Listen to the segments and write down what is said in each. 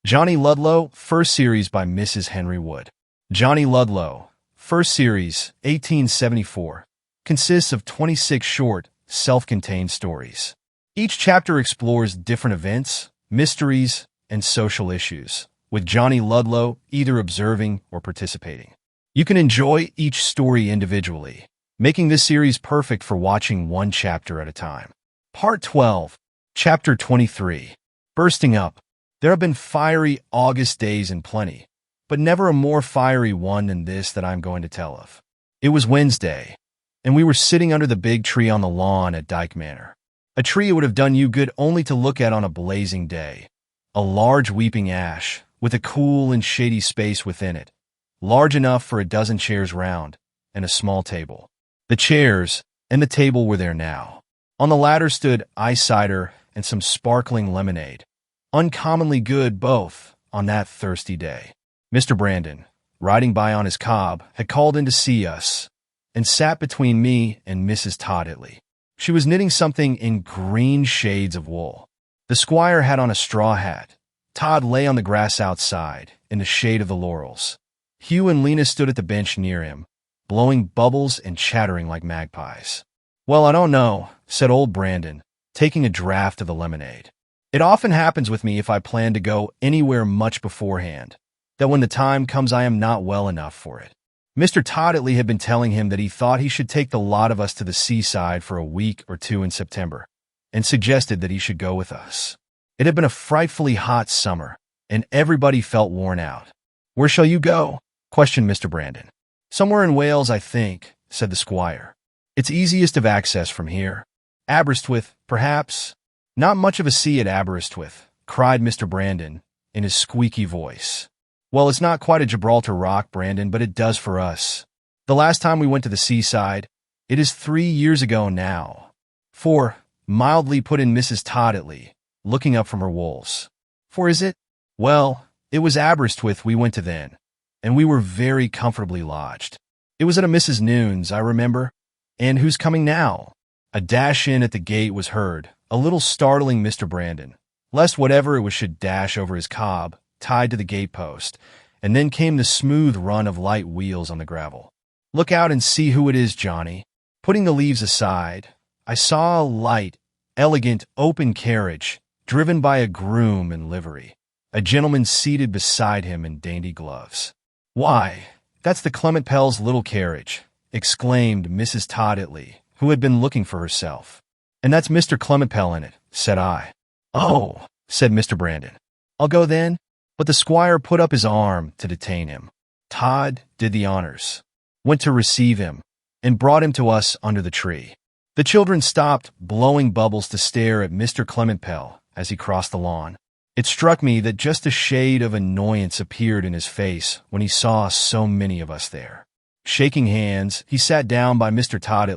Johnny Ludlow, first series by Mrs. Henry Wood. Johnny Ludlow, first series, 1874, consists of 26 short, self-contained stories. Each chapter explores different events, mysteries, and social issues, with Johnny Ludlow either observing or participating. You can enjoy each story individually, making this series perfect for watching one chapter at a time. Part 12, Chapter 23, Bursting Up. There have been fiery August days in plenty, but never a more fiery one than this that I'm going to tell of. It was Wednesday, and we were sitting under the big tree on the lawn at Dyke Manor. A tree it would have done you good only to look at on a blazing day. A large weeping ash, with a cool and shady space within it, large enough for a dozen chairs round, and a small table. The chairs and the table were there now. On the latter stood ice cider and some sparkling lemonade. Uncommonly good both on that thirsty day. Mr. Brandon, riding by on his cob, had called in to see us, and sat between me and Mrs. Todd. She was knitting something in green shades of wool. The squire had on a straw hat. Todd lay on the grass outside, in the shade of the laurels. Hugh and Lena stood at the bench near him, blowing bubbles and chattering like magpies. "Well, I don't know," said old Brandon, taking a draught of the lemonade. "It often happens with me if I plan to go anywhere much beforehand, that when the time comes I am not well enough for it." Mr. Todd had been telling him that he thought he should take the lot of us to the seaside for a week or two in September, and suggested that he should go with us. It had been a frightfully hot summer, and everybody felt worn out. "Where shall you go?" questioned Mr. Brandon. "Somewhere in Wales, I think," said the squire. "It's easiest of access from here. Aberystwyth, perhaps." "Not much of a sea at Aberystwyth," cried Mr. Brandon, in his squeaky voice. "Well, it's not quite a Gibraltar rock, Brandon, but it does for us. The last time we went to the seaside, it is 3 years ago now." "For," mildly put in Mrs. Todd, looking up from her wools. "For is it? Well, it was Aberystwyth we went to then, and we were very comfortably lodged. It was at a Mrs. Noon's, I remember. And who's coming now?" A dash in at the gate was heard, a little startling Mr. Brandon, lest whatever it was should dash over his cob, tied to the gate-post, and then came the smooth run of light wheels on the gravel. "Look out and see who it is, Johnny." Putting the leaves aside, I saw a light, elegant, open carriage, driven by a groom in livery, a gentleman seated beside him in dainty gloves. "Why, that's the Clement Pell's little carriage," exclaimed Mrs. Todd, who had been looking for herself. "And that's Mr. Clement Pell in it," said I. "Oh," said Mr. Brandon. "I'll go then." But the squire put up his arm to detain him. Todd did the honors, went to receive him, and brought him to us under the tree. The children stopped, blowing bubbles, to stare at Mr. Clement Pell as he crossed the lawn. It struck me that just a shade of annoyance appeared in his face when he saw so many of us there. Shaking hands, he sat down by Mr. Todd,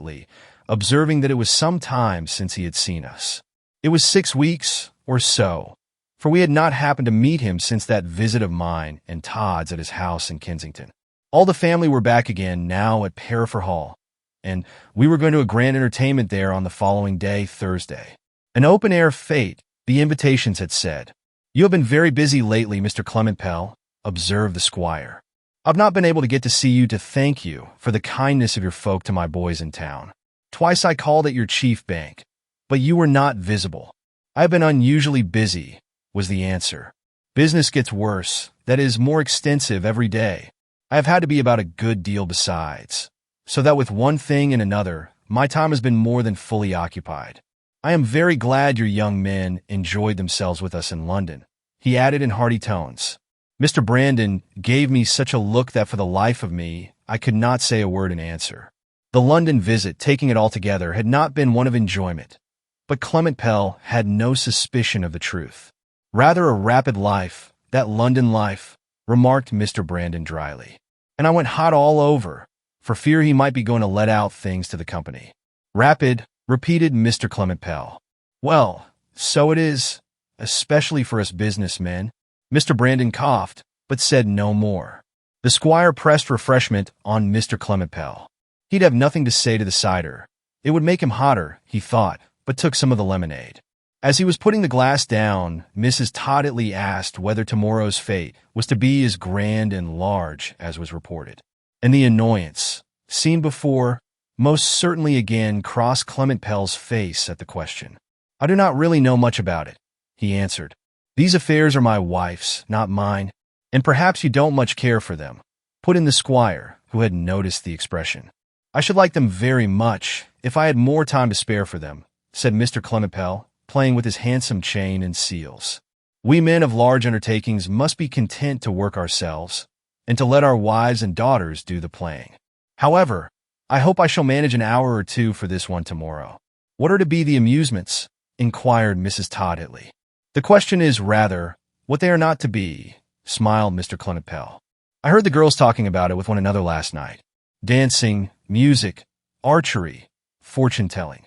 observing that it was some time since he had seen us. It was 6 weeks or so, for we had not happened to meet him since that visit of mine and Todd's at his house in Kensington. All the family were back again now at Parefer Hall, and we were going to a grand entertainment there on the following day, Thursday. An open-air fete, the invitations had said. "You have been very busy lately, Mr. Clement Pell," observed the squire. "I've not been able to get to see you to thank you for the kindness of your folk to my boys in town. Twice I called at your chief bank, but you were not visible." "I have been unusually busy," was the answer. "Business gets worse, that is, more extensive every day. I have had to be about a good deal besides, so that with one thing and another, my time has been more than fully occupied. I am very glad your young men enjoyed themselves with us in London," he added in hearty tones. Mr. Brandon gave me such a look that for the life of me, I could not say a word in answer. The London visit, taking it altogether, had not been one of enjoyment, but Clement Pell had no suspicion of the truth. "Rather a rapid life, that London life," remarked Mr. Brandon dryly. "And I went hot all over, for fear he might be going to let out things to the company." "Rapid," repeated Mr. Clement Pell. "Well, so it is, especially for us businessmen." Mr. Brandon coughed, but said no more. The squire pressed refreshment on Mr. Clement Pell. He'd have nothing to say to the cider. It would make him hotter, he thought, but took some of the lemonade. As he was putting the glass down, Mrs. Toddetly asked whether tomorrow's fete was to be as grand and large as was reported. And the annoyance, seen before, most certainly again crossed Clement Pell's face at the question. "I do not really know much about it," he answered. "These affairs are my wife's, not mine, and perhaps you don't much care for them," put in the squire, who had noticed the expression. "I should like them very much, if I had more time to spare for them," said Mr. Clement Pell, playing with his handsome chain and seals. "We men of large undertakings must be content to work ourselves, and to let our wives and daughters do the playing. However, I hope I shall manage an hour or two for this one tomorrow." "What are to be the amusements?" inquired Mrs. Toddetly. "The question is, rather, what they are not to be," smiled Mr. Clement Pell. "I heard the girls talking about it with one another last night. Dancing, music, archery, fortune-telling.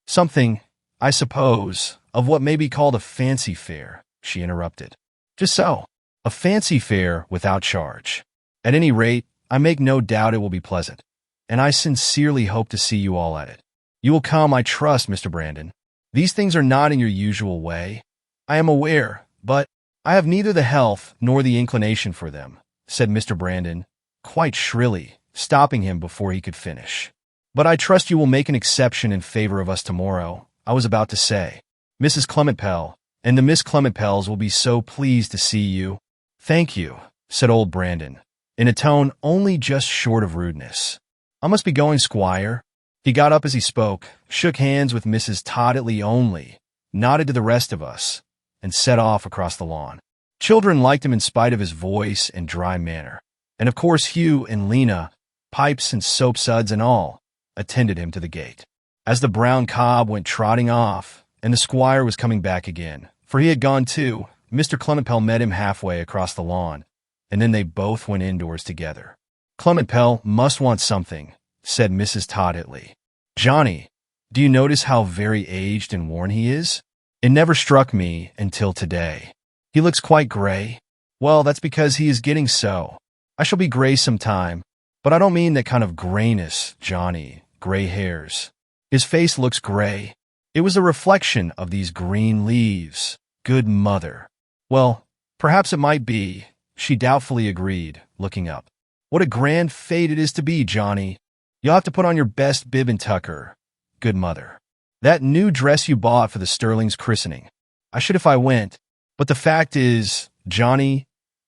Something, I suppose, of what may be called a fancy fair," she interrupted. "Just so. A fancy fair without charge. At any rate, I make no doubt it will be pleasant, and I sincerely hope to see you all at it. You will come, I trust, Mr. Brandon. These things are not in your usual way, I am aware, but I have neither the health nor the inclination for them," said Mr. Brandon, quite shrilly, stopping him before he could finish. "But I trust you will make an exception in favor of us tomorrow. I was about to say, Mrs. Clement Pell and the Miss Clement Pells will be so pleased to see you." "Thank you," said old Brandon, in a tone only just short of rudeness. "I must be going, squire." He got up as he spoke, shook hands with Mrs. Toddetly only, nodded to the rest of us, and set off across the lawn. Children liked him in spite of his voice and dry manner, and of course Hugh and Lena, pipes and soap-suds and all, attended him to the gate. As the brown cob went trotting off, and the squire was coming back again, for he had gone too, Mr. Clement Pell met him halfway across the lawn, and then they both went indoors together. "Clement Pell must want something," said Mrs. Toddetly. "Johnny, do you notice how very aged and worn he is? It never struck me until today. He looks quite gray." "Well, that's because he is getting so. I shall be gray sometime, but I don't mean that kind of grayness, Johnny, gray hairs. His face looks gray. It was a reflection of these green leaves. Good mother." "Well, perhaps it might be," she doubtfully agreed, looking up. "What a grand fate it is to be, Johnny. You'll have to put on your best bib and tucker. Good mother. That new dress you bought for the Sterling's christening. I should if I went, but the fact is, Johnny,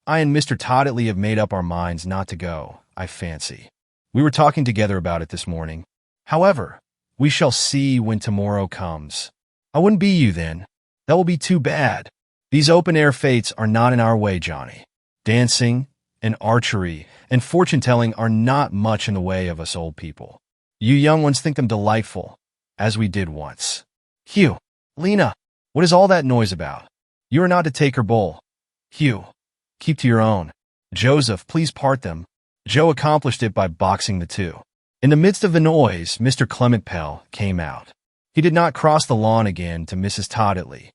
I and Mr. Toddetly have made up our minds not to go, I fancy. We were talking together about it this morning. However, we shall see when tomorrow comes. I wouldn't be you then. That will be too bad. These open-air fetes are not in our way, Johnny. Dancing and archery and fortune-telling are not much in the way of us old people. You young ones think them delightful, as we did once. Hugh, Lena, what is all that noise about? You are not to take her bowl. Hugh, keep to your own. Joseph, please part them." Joe accomplished it by boxing the two. In the midst of the noise, Mr. Clement Pell came out. He did not cross the lawn again to Mrs. Toddetly,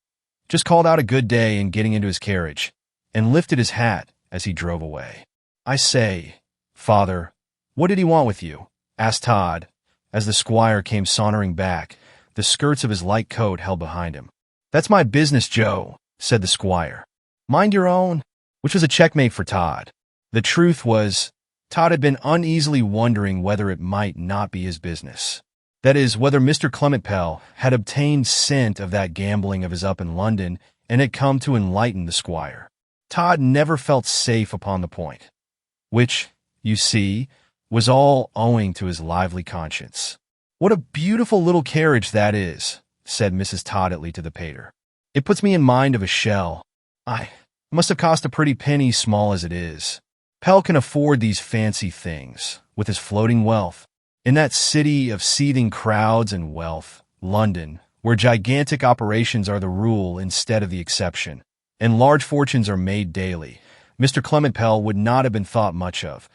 just called out a good day in getting into his carriage, and lifted his hat as he drove away. "I say, father, what did he want with you?" asked Todd, as the squire came sauntering back, the skirts of his light coat held behind him. "That's my business, Joe," said the squire. "Mind your own," which was a checkmate for Todd. The truth was, Todd had been uneasily wondering whether it might not be his business. That is, whether Mr. Clement Pell had obtained scent of that gambling of his up in London and had come to enlighten the squire. Todd never felt safe upon the point, which, you see, was all owing to his lively conscience. "What a beautiful little carriage that is," said Mrs. Toddetly to the pater. "It puts me in mind of a shell. It must have cost a pretty penny, small as it is. Pell can afford these fancy things, with his floating wealth. In that city of seething crowds and wealth, London, where gigantic operations are the rule instead of the exception, and large fortunes are made daily, Mr. Clement Pell would not have been thought much of.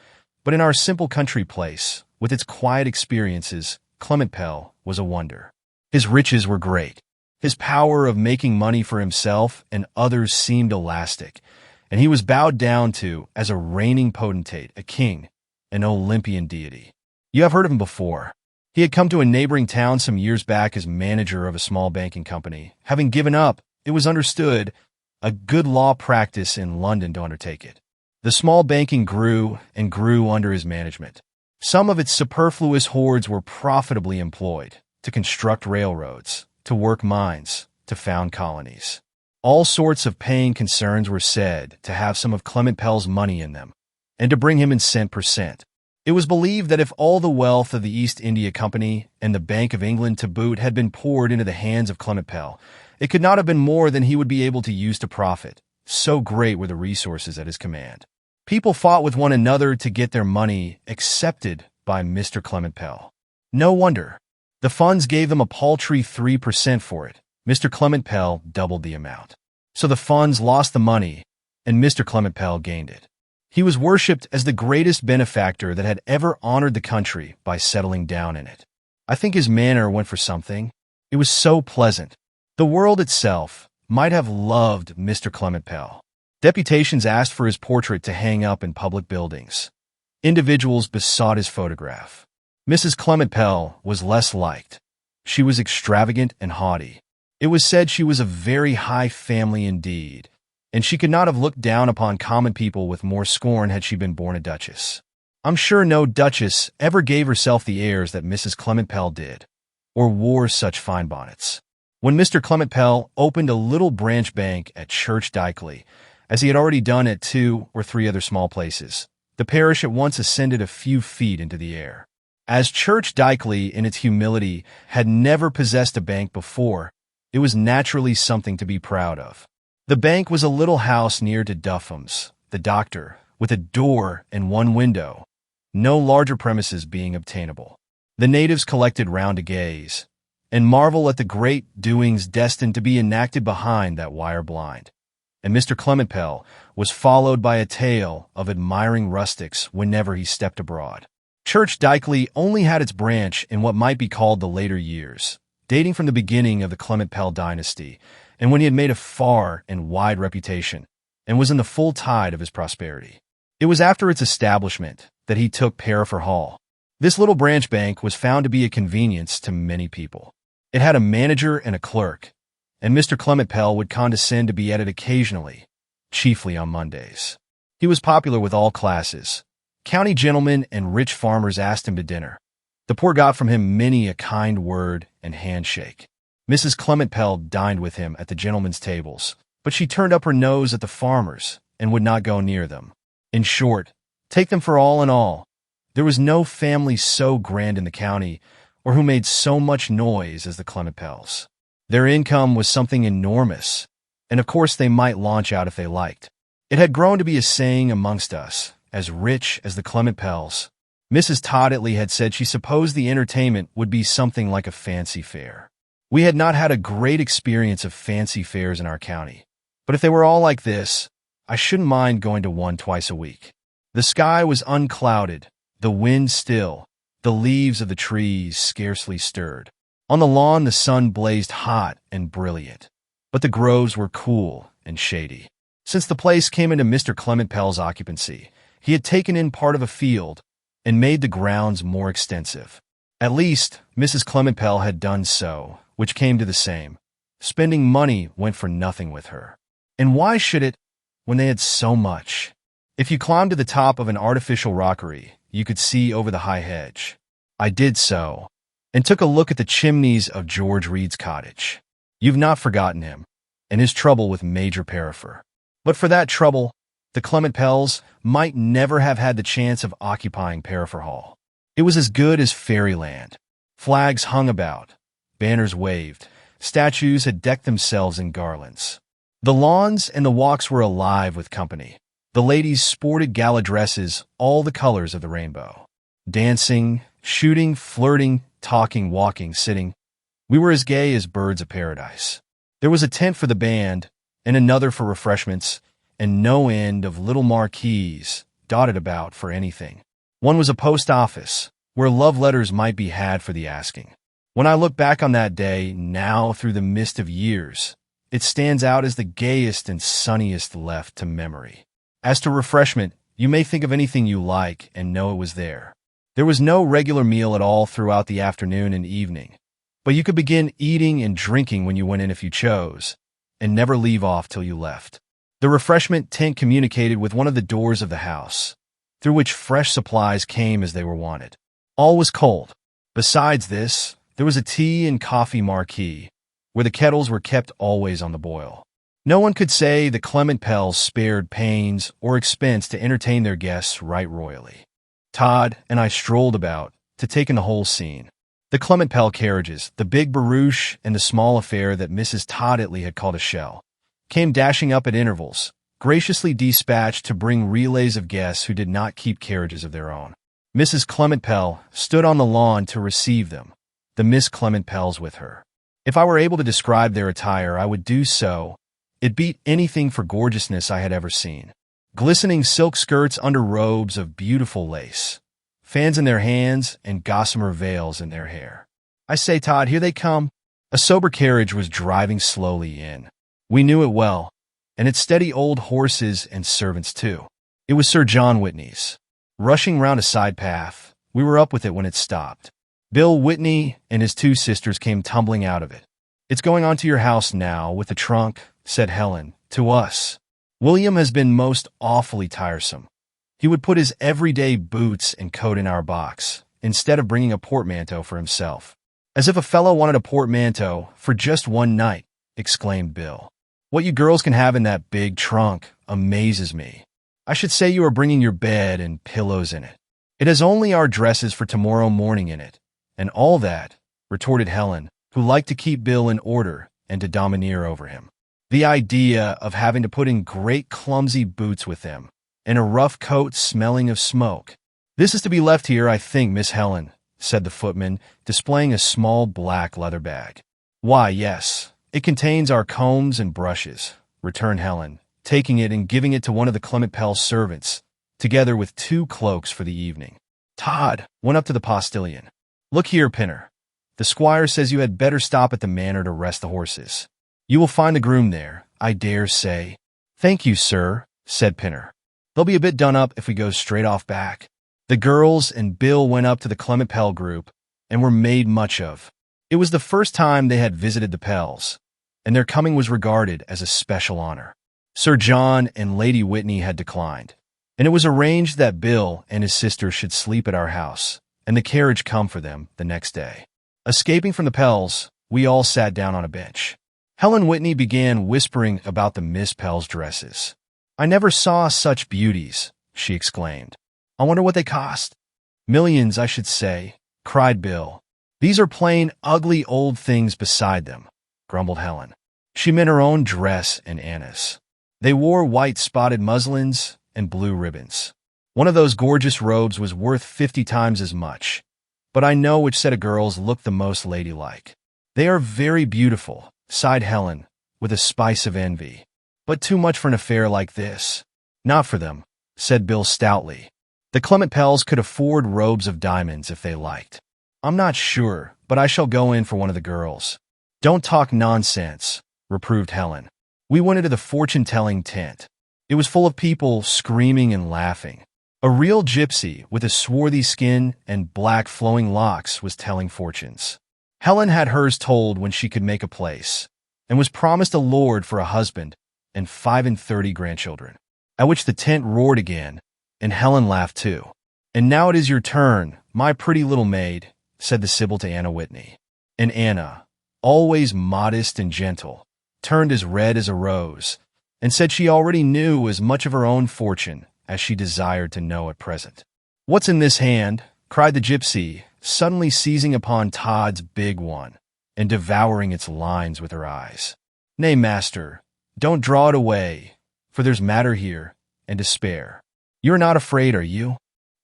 But in our simple country place, with its quiet experiences, Clement Pell was a wonder. His riches were great. His power of making money for himself and others seemed elastic, and he was bowed down to as a reigning potentate, a king, an Olympian deity. You have heard of him before. He had come to a neighboring town some years back as manager of a small banking company. Having given up, it was understood, a good law practice in London to undertake it. The small banking grew and grew under his management. Some of its superfluous hordes were profitably employed to construct railroads, to work mines, to found colonies. All sorts of paying concerns were said to have some of Clement Pell's money in them, and to bring him in cent per cent. It was believed that if all the wealth of the East India Company and the Bank of England to boot had been poured into the hands of Clement Pell, it could not have been more than he would be able to use to profit. So great were the resources at his command. People fought with one another to get their money accepted by Mr. Clement Pell. No wonder. The funds gave them a paltry 3% for it. Mr. Clement Pell doubled the amount. So the funds lost the money, and Mr. Clement Pell gained it. He was worshipped as the greatest benefactor that had ever honored the country by settling down in it. I think his manner went for something. It was so pleasant. The world itself might have loved Mr. Clement Pell. Deputations asked for his portrait to hang up in public buildings. Individuals besought his photograph. Mrs. Clement Pell was less liked. She was extravagant and haughty. It was said she was a very high family indeed, and she could not have looked down upon common people with more scorn had she been born a duchess. I'm sure no duchess ever gave herself the airs that Mrs. Clement Pell did, or wore such fine bonnets. When Mr. Clement Pell opened a little branch bank at Church Dykeley, as he had already done at 2 or 3 other small places, the parish at once ascended a few feet into the air. As Church Dykeley, in its humility, had never possessed a bank before, it was naturally something to be proud of. The bank was a little house near to Duffham's, the doctor, with a door and 1 window, no larger premises being obtainable. The natives collected round to gaze, and marvel at the great doings destined to be enacted behind that wire blind. And Mr. Clement Pell was followed by a tale of admiring rustics whenever he stepped abroad. Church Dykeley only had its branch in what might be called the later years, dating from the beginning of the Clement Pell dynasty, and when he had made a far and wide reputation, and was in the full tide of his prosperity. It was after its establishment that he took Parafor Hall. This little branch bank was found to be a convenience to many people. It had a manager and a clerk, and Mr. Clement Pell would condescend to be at it occasionally, chiefly on Mondays. He was popular with all classes. County gentlemen and rich farmers asked him to dinner. The poor got from him many a kind word and handshake. Mrs. Clement Pell dined with him at the gentlemen's tables, but she turned up her nose at the farmers and would not go near them. In short, take them for all in all, there was no family so grand in the county or who made so much noise as the Clement Pells. Their income was something enormous, and of course they might launch out if they liked. It had grown to be a saying amongst us, as rich as the Clement Pells. Mrs. Todditley had said she supposed the entertainment would be something like a fancy fair. We had not had a great experience of fancy fairs in our county, but if they were all like this, I shouldn't mind going to one twice a week. The sky was unclouded, the wind still, the leaves of the trees scarcely stirred. On the lawn the sun blazed hot and brilliant, but the groves were cool and shady. Since the place came into Mr. Clement Pell's occupancy, he had taken in part of a field and made the grounds more extensive. At least, Mrs. Clement Pell had done so, which came to the same. Spending money went for nothing with her. And why should it, when they had so much? If you climbed to the top of an artificial rockery, you could see over the high hedge. I did so, and took a look at the chimneys of George Reed's cottage. You've not forgotten him, and his trouble with Major Parafor. But for that trouble, the Clement Pells might never have had the chance of occupying Parafor Hall. It was as good as fairyland. Flags hung about, banners waved, statues had decked themselves in garlands. The lawns and the walks were alive with company. The ladies sported gala dresses, all the colors of the rainbow. Dancing, shooting, flirting, talking, walking, sitting. We were as gay as birds of paradise. There was a tent for the band, and another for refreshments, and no end of little marquees dotted about for anything. One was a post office, where love letters might be had for the asking. When I look back on that day, now through the mist of years, it stands out as the gayest and sunniest left to memory. As to refreshment, you may think of anything you like and know it was there. There was no regular meal at all throughout the afternoon and evening, but you could begin eating and drinking when you went in if you chose, and never leave off till you left. The refreshment tent communicated with one of the doors of the house, through which fresh supplies came as they were wanted. All was cold. Besides this, there was a tea and coffee marquee, where the kettles were kept always on the boil. No one could say the Clement Pells spared pains or expense to entertain their guests right royally. Todd and I strolled about to take in the whole scene. The Clement Pell carriages, the big barouche and the small affair that Mrs. Todd Itley had called a shell, came dashing up at intervals, graciously dispatched to bring relays of guests who did not keep carriages of their own. Mrs. Clement Pell stood on the lawn to receive them, the Miss Clement Pells with her. If I were able to describe their attire, I would do so. It beat anything for gorgeousness I had ever seen. Glistening silk skirts under robes of beautiful lace, fans in their hands, and gossamer veils in their hair. I say, Todd, here they come. A sober carriage was driving slowly in. We knew it well, and its steady old horses and servants too. It was Sir John Whitney's. Rushing round a side path, we were up with it when it stopped. Bill Whitney and his two sisters came tumbling out of it. It's going on to your house now with the trunk, said Helen, to us. William has been most awfully tiresome. He would put his everyday boots and coat in our box, instead of bringing a portmanteau for himself. As if a fellow wanted a portmanteau for just one night, exclaimed Bill. What you girls can have in that big trunk amazes me. I should say you are bringing your bed and pillows in it. It has only our dresses for tomorrow morning in it, and all that, retorted Helen, who liked to keep Bill in order and to domineer over him. The idea of having to put in great clumsy boots with them, and a rough coat smelling of smoke. This is to be left here, I think, Miss Helen, said the footman, displaying a small black leather bag. Why, yes, it contains our combs and brushes, returned Helen, taking it and giving it to one of the Clement Pell servants, together with 2 cloaks for the evening. Todd went up to the postilion. Look here, Pinner. The squire says you had better stop at the manor to rest the horses. You will find the groom there, I dare say. Thank you, sir, said Pinner. They'll be a bit done up if we go straight off back. The girls and Bill went up to the Clement Pell group and were made much of. It was the first time they had visited the Pells, and their coming was regarded as a special honor. Sir John and Lady Whitney had declined, and it was arranged that Bill and his sister should sleep at our house, and the carriage come for them the next day. Escaping from the Pells, we all sat down on a bench. Helen Whitney began whispering about the Miss Pell's dresses. I never saw such beauties, she exclaimed. I wonder what they cost. Millions, I should say, cried Bill. These are plain, ugly old things beside them, grumbled Helen. She meant her own dress and Anna's. They wore white spotted muslins and blue ribbons. One of those gorgeous robes was worth 50 times as much, but I know which set of girls look the most ladylike. They are very beautiful, sighed Helen, with a spice of envy. But too much for an affair like this. Not for them, said Bill stoutly. The Clement Pells could afford robes of diamonds if they liked. I'm not sure, but I shall go in for one of the girls. Don't talk nonsense, reproved Helen. We went into the fortune-telling tent. It was full of people screaming and laughing. A real gypsy with a swarthy skin and black flowing locks was telling fortunes. Helen had hers told when she could make a place, and was promised a lord for a husband and 35 grandchildren. At which the tent roared again, and Helen laughed too. And now it is your turn, my pretty little maid, said the Sibyl to Anna Whitney. And Anna, always modest and gentle, turned as red as a rose, and said she already knew as much of her own fortune as she desired to know at present. What's in this hand? Cried the gypsy, suddenly seizing upon Todd's big one, and devouring its lines with her eyes. Nay, master, don't draw it away, for there's matter here, and to spare. You're not afraid, are you?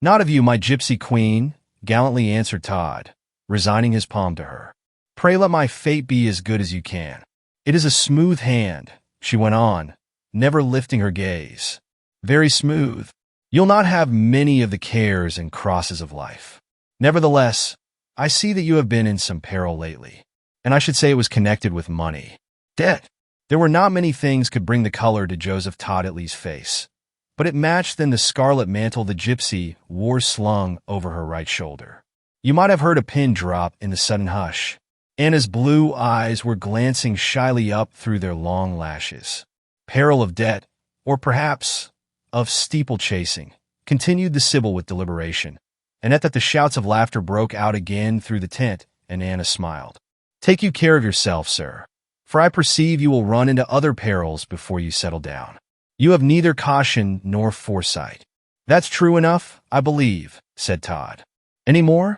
Not of you, my gypsy queen, gallantly answered Todd, resigning his palm to her. Pray let my fate be as good as you can. It is a smooth hand, she went on, never lifting her gaze. Very smooth. You'll not have many of the cares and crosses of life. Nevertheless, I see that you have been in some peril lately, and I should say it was connected with money. Debt. There were not many things could bring the color to Joseph Todd Itley's face, but it matched then the scarlet mantle the gypsy wore slung over her right shoulder. You might have heard a pin drop in the sudden hush. Anna's blue eyes were glancing shyly up through their long lashes. Peril of debt, or perhaps of steeplechasing, continued the Sibyl with deliberation, and at that the shouts of laughter broke out again through the tent, and Anna smiled. Take you care of yourself, sir, for I perceive you will run into other perils before you settle down. You have neither caution nor foresight. That's true enough, I believe, said Todd. Any more?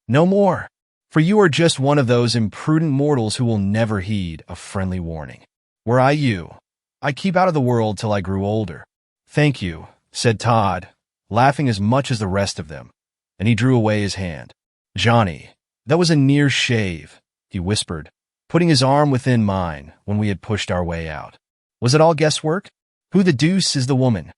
No more, for you are just one of those imprudent mortals who will never heed a friendly warning. Were I you, I'd keep out of the world till I grew older. Thank you, said Todd, laughing as much as the rest of them, and he drew away his hand. Johnny, that was a near shave, he whispered, putting his arm within mine when we had pushed our way out. Was it all guesswork? Who the deuce is the woman?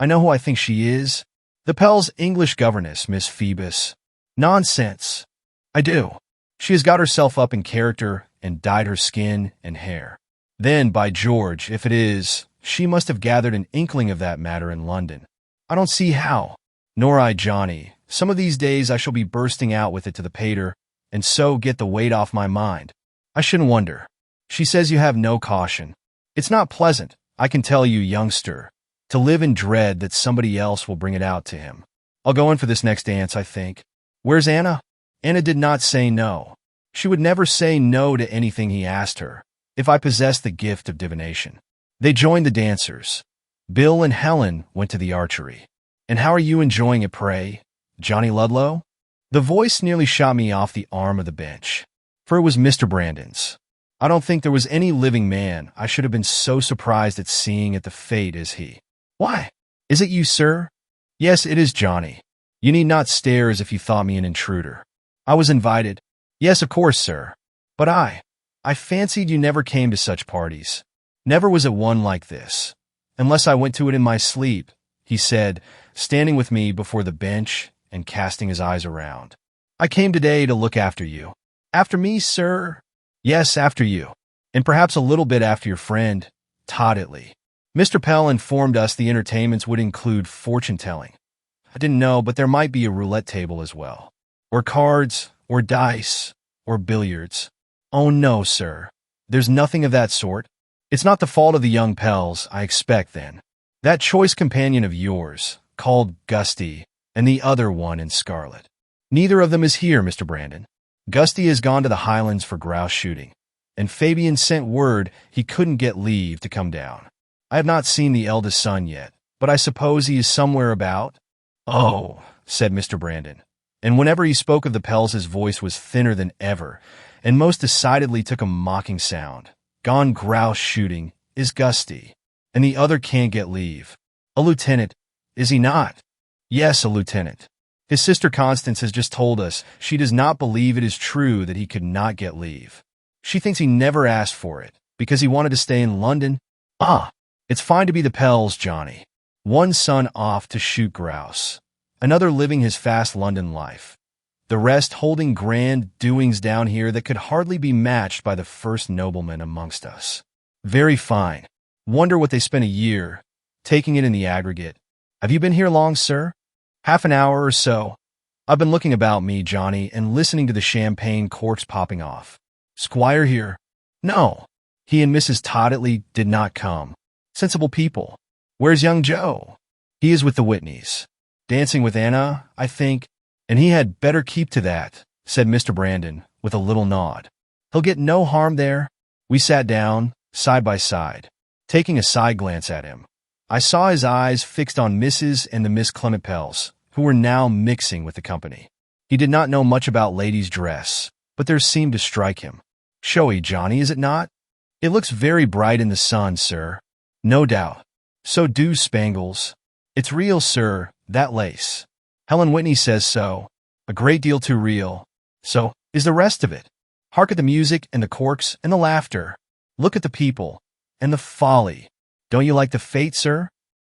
I know who I think she is. The Pell's English governess, Miss Phoebus. Nonsense. I do. She has got herself up in character and dyed her skin and hair. Then, by George, if it is, she must have gathered an inkling of that matter in London. I don't see how. Nor I, Johnny. Some of these days I shall be bursting out with it to the pater, and so get the weight off my mind. I shouldn't wonder. She says you have no caution. It's not pleasant, I can tell you, youngster, to live in dread that somebody else will bring it out to him. I'll go in for this next dance, I think. Where's Anna? Anna did not say no. She would never say no to anything he asked her, if I possessed the gift of divination. They joined the dancers. Bill and Helen went to the archery. And how are you enjoying it, pray, Johnny Ludlow? The voice nearly shot me off the arm of the bench, for it was Mr. Brandon's. I don't think there was any living man I should have been so surprised at seeing at the fete as he. Why? Is it you, sir? Yes, it is Johnny. You need not stare as if you thought me an intruder. I was invited. Yes, of course, sir. But I fancied you never came to such parties. Never was it one like this. Unless I went to it in my sleep, he said, standing with me before the bench and casting his eyes around. I came today to look after you. After me, sir? Yes, after you. And perhaps a little bit after your friend, Todd Itley. Mr. Pell informed us the entertainments would include fortune-telling. I didn't know, but there might be a roulette table as well. Or cards, or dice, or billiards. Oh, no, sir. There's nothing of that sort. It's not the fault of the young Pells, I expect, then. That choice companion of yours, called Gusty, and the other one in scarlet. Neither of them is here, Mr. Brandon. Gusty has gone to the Highlands for grouse shooting, and Fabian sent word he couldn't get leave to come down. I have not seen the eldest son yet, but I suppose he is somewhere about. Oh, said Mr. Brandon, and whenever he spoke of the Pells his voice was thinner than ever, and most decidedly took a mocking sound. Gone grouse shooting is Gusty, and the other can't get leave. A lieutenant, is he not? Yes, a lieutenant. His sister Constance has just told us she does not believe it is true that he could not get leave. She thinks he never asked for it, because he wanted to stay in London. Ah, it's fine to be the Pells, Johnny. One son off to shoot grouse, another living his fast London life, the rest holding grand doings down here that could hardly be matched by the first nobleman amongst us. Very fine. Wonder what they spent a year, taking it in the aggregate. Have you been here long, sir? Half an hour or so. I've been looking about me, Johnny, and listening to the champagne corks popping off. Squire here? No. He and Mrs. Todditley did not come. Sensible people. Where's young Joe? He is with the Whitneys. Dancing with Anna, I think, and he had better keep to that, said Mr. Brandon, with a little nod. He'll get no harm there. We sat down, side by side, taking a side glance at him. I saw his eyes fixed on Mrs. and the Miss Clement Pells, who were now mixing with the company. He did not know much about ladies' dress, but there seemed to strike him. Showy, Johnny, is it not? It looks very bright in the sun, sir. No doubt. So do spangles. It's real, sir, that lace. Helen Whitney says so. A great deal too real. So is the rest of it. Hark at the music and the corks and the laughter. Look at the people and the folly. Don't you like the fate, sir?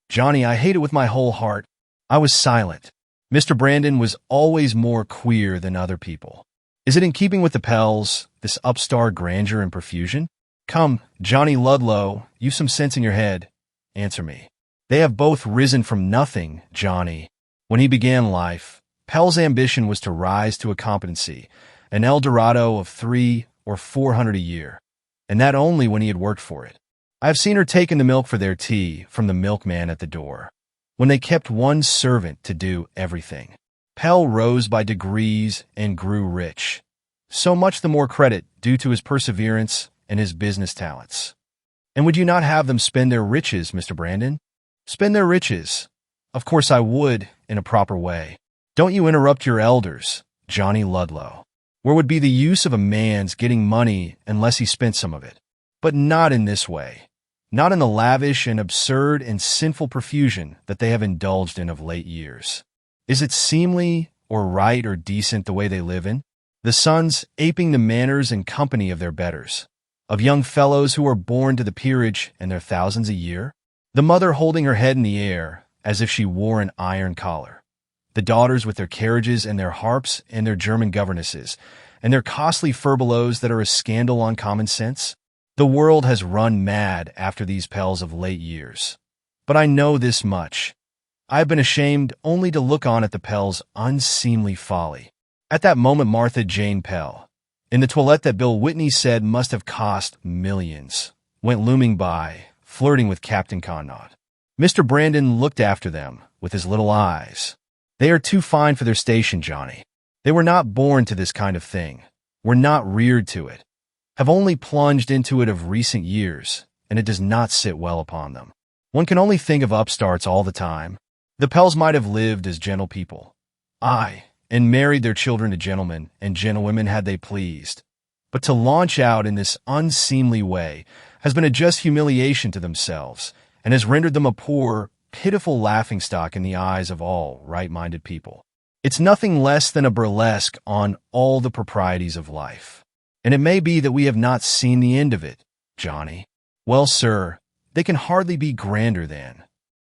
Johnny, I hate it with my whole heart. I was silent. Mr. Brandon was always more queer than other people. Is it in keeping with the Pells, this upstart grandeur and profusion? Come, Johnny Ludlow, you've some sense in your head. Answer me. They have both risen from nothing, Johnny. When he began life, Pell's ambition was to rise to a competency, an El Dorado of 300 or 400 a year, and that only when he had worked for it. I have seen her taking the milk for their tea from the milkman at the door, when they kept one servant to do everything. Pell rose by degrees and grew rich. So much the more credit due to his perseverance and his business talents. And would you not have them spend their riches, Mr. Brandon? Spend their riches. Of course I would, in a proper way. Don't you interrupt your elders, Johnny Ludlow. Where would be the use of a man's getting money unless he spent some of it? But not in this way. Not in the lavish and absurd and sinful profusion that they have indulged in of late years. Is it seemly or right or decent the way they live in? The sons aping the manners and company of their betters, of young fellows who are born to the peerage and their thousands a year? The mother holding her head in the air as if she wore an iron collar. The daughters with their carriages and their harps and their German governesses, and their costly furbelows that are a scandal on common sense? The world has run mad after these Pells of late years. But I know this much. I have been ashamed only to look on at the Pells' unseemly folly. At that moment Martha Jane Pell, in the toilette that Bill Whitney said must have cost millions, went looming by, flirting with Captain Connaught. Mr. Brandon looked after them with his little eyes. They are too fine for their station, Johnny. They were not born to this kind of thing, were not reared to it, have only plunged into it of recent years, and it does not sit well upon them. One can only think of upstarts all the time. The Pells might have lived as gentle people. Aye, and married their children to gentlemen and gentlewomen had they pleased. But to launch out in this unseemly way has been a just humiliation to themselves, and has rendered them a poor, pitiful laughingstock in the eyes of all right-minded people. It's nothing less than a burlesque on all the proprieties of life. And it may be that we have not seen the end of it, Johnny. Well, sir, they can hardly be grander than.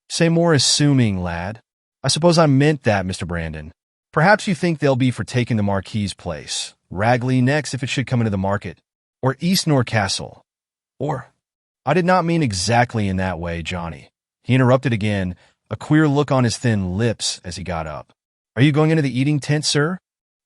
Say more assuming, lad. I suppose I meant that, Mr. Brandon. Perhaps you think they'll be for taking the Marquis's place, Ragley next if it should come into the market, or East Castle, or... I did not mean exactly in that way, Johnny. He interrupted again, a queer look on his thin lips as he got up. Are you going into the eating tent, sir?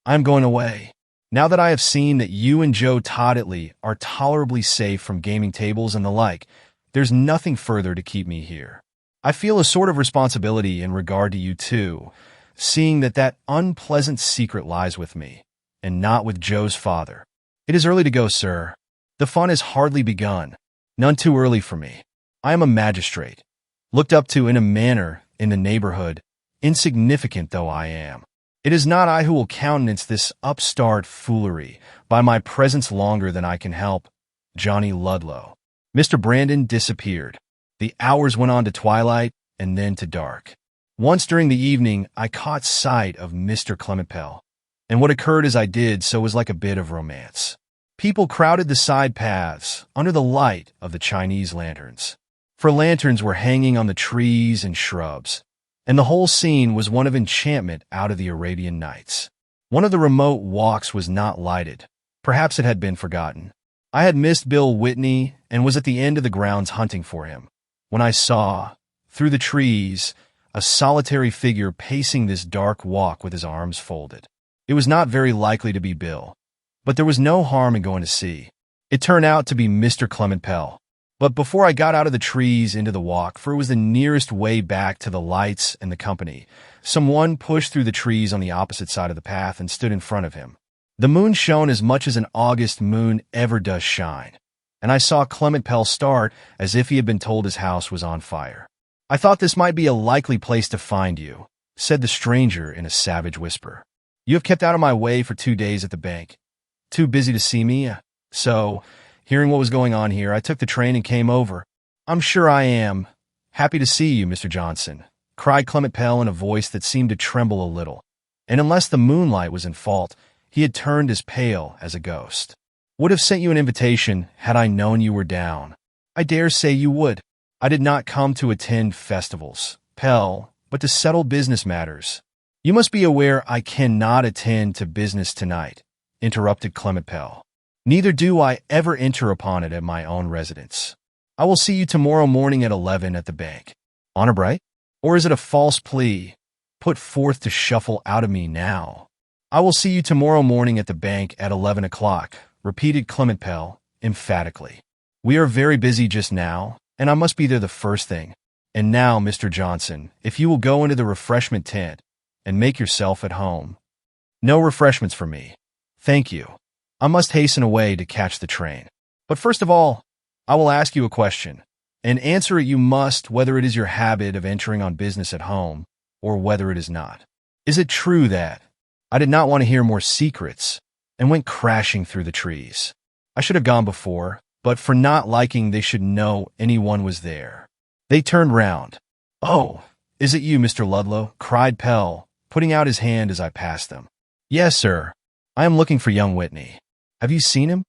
I am going away. Now that I have seen that you and Joe Todditley are tolerably safe from gaming tables and the like, there's nothing further to keep me here. I feel a sort of responsibility in regard to you too, seeing that that unpleasant secret lies with me, and not with Joe's father. It is early to go, sir. The fun has hardly begun. None too early for me. I am a magistrate, looked up to in a manner in the neighborhood, insignificant though I am. It is not I who will countenance this upstart foolery by my presence longer than I can help. Johnny Ludlow. Mr. Brandon disappeared. The hours went on to twilight and then to dark. Once during the evening, I caught sight of Mr. Clement Pell, and what occurred as I did so was like a bit of romance. People crowded the side paths under the light of the Chinese lanterns, for lanterns were hanging on the trees and shrubs, and the whole scene was one of enchantment out of the Arabian Nights. One of the remote walks was not lighted. Perhaps it had been forgotten. I had missed Bill Whitney and was at the end of the grounds hunting for him, when I saw, through the trees, a solitary figure pacing this dark walk with his arms folded. It was not very likely to be Bill, but there was no harm in going to see. It turned out to be Mr. Clement Pell. But before I got out of the trees into the walk, for it was the nearest way back to the lights and the company, someone pushed through the trees on the opposite side of the path and stood in front of him. The moon shone as much as an August moon ever does shine, and I saw Clement Pell start as if he had been told his house was on fire. I thought this might be a likely place to find you, said the stranger in a savage whisper. You have kept out of my way for 2 days at the bank. Too busy to see me, so, hearing what was going on here, I took the train and came over. I'm sure I am. Happy to see you, Mr. Johnson, cried Clement Pell in a voice that seemed to tremble a little, and unless the moonlight was in fault, he had turned as pale as a ghost. Would have sent you an invitation had I known you were down. I dare say you would. I did not come to attend festivals, Pell, but to settle business matters. You must be aware I cannot attend to business tonight, interrupted Clement Pell. Neither do I ever enter upon it at my own residence. I will see you tomorrow morning at 11 at the bank. Honor bright? Or is it a false plea, put forth to shuffle out of me now? I will see you tomorrow morning at the bank at 11 o'clock, repeated Clement Pell, emphatically. We are very busy just now, and I must be there the first thing. And now, Mr. Johnson, if you will go into the refreshment tent and make yourself at home. No refreshments for me. Thank you. I must hasten away to catch the train. But first of all, I will ask you a question, and answer it you must whether it is your habit of entering on business at home or whether it is not. Is it true that I did not want to hear more secrets and went crashing through the trees? I should have gone before, but for not liking they should know anyone was there. They turned round. Oh, is it you, Mr. Ludlow? Cried Pell, putting out his hand as I passed them. Yes, sir. I am looking for young Whitney. Have you seen him?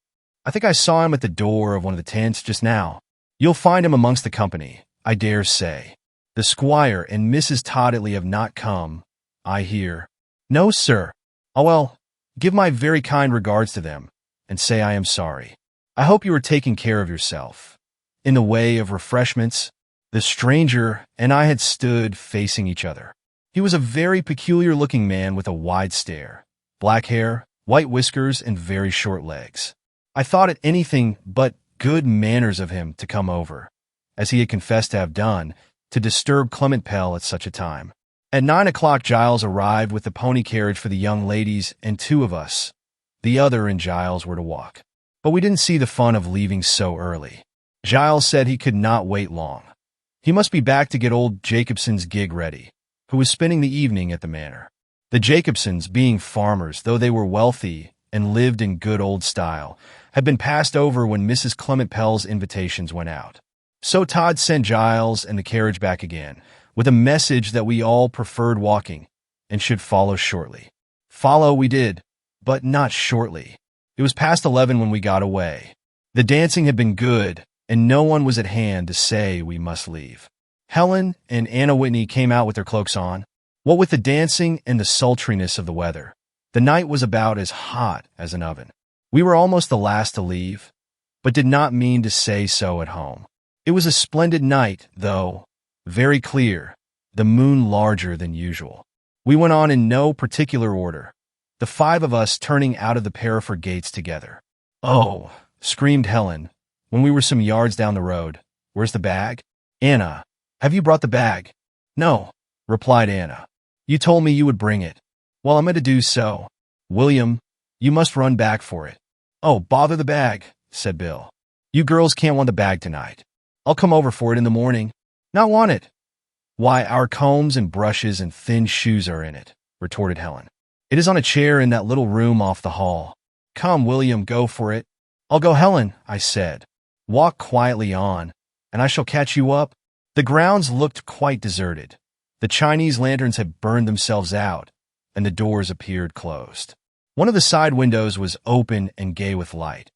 I think I saw him at the door of one of the tents just now. You'll find him amongst the company, I dare say. The squire and Mrs. Todditley have not come, I hear. No, sir. Oh, well, give my very kind regards to them, and say I am sorry. I hope you are taking care of yourself. In the way of refreshments, the stranger and I had stood facing each other. He was a very peculiar-looking man with a wide stare, black hair, white whiskers, and very short legs. I thought it anything but good manners of him to come over, as he had confessed to have done, to disturb Clement Pell at such a time. At 9 o'clock Giles arrived with the pony carriage for the young ladies and two of us. The other and Giles were to walk. But we didn't see the fun of leaving so early. Giles said he could not wait long. He must be back to get old Jacobson's gig ready, who was spending the evening at the manor. The Jacobsons, being farmers, though they were wealthy and lived in good old style, had been passed over when Mrs. Clement Pell's invitations went out. So Todd sent Giles and the carriage back again, with a message that we all preferred walking, and should follow shortly. Follow we did, but not shortly. It was past 11 when we got away. The dancing had been good, and no one was at hand to say we must leave. Helen and Anna Whitney came out with their cloaks on. What with the dancing and the sultriness of the weather, the night was about as hot as an oven. We were almost the last to leave, but did not mean to say so at home. It was a splendid night, though, very clear, the moon larger than usual. We went on in no particular order, the five of us turning out of the Paraford gates together. Oh, screamed Helen, when we were some yards down the road. Where's the bag? Anna, have you brought the bag? No, replied Anna. You told me you would bring it. Well, I'm going to do so. William, you must run back for it. Oh, bother the bag, said Bill. You girls can't want the bag tonight. I'll come over for it in the morning. Not want it. Why, our combs and brushes and thin shoes are in it, retorted Helen. It is on a chair in that little room off the hall. Come, William, go for it. I'll go, Helen, I said. Walk quietly on, and I shall catch you up. The grounds looked quite deserted. The Chinese lanterns had burned themselves out, and the doors appeared closed. One of the side windows was open and gay with light.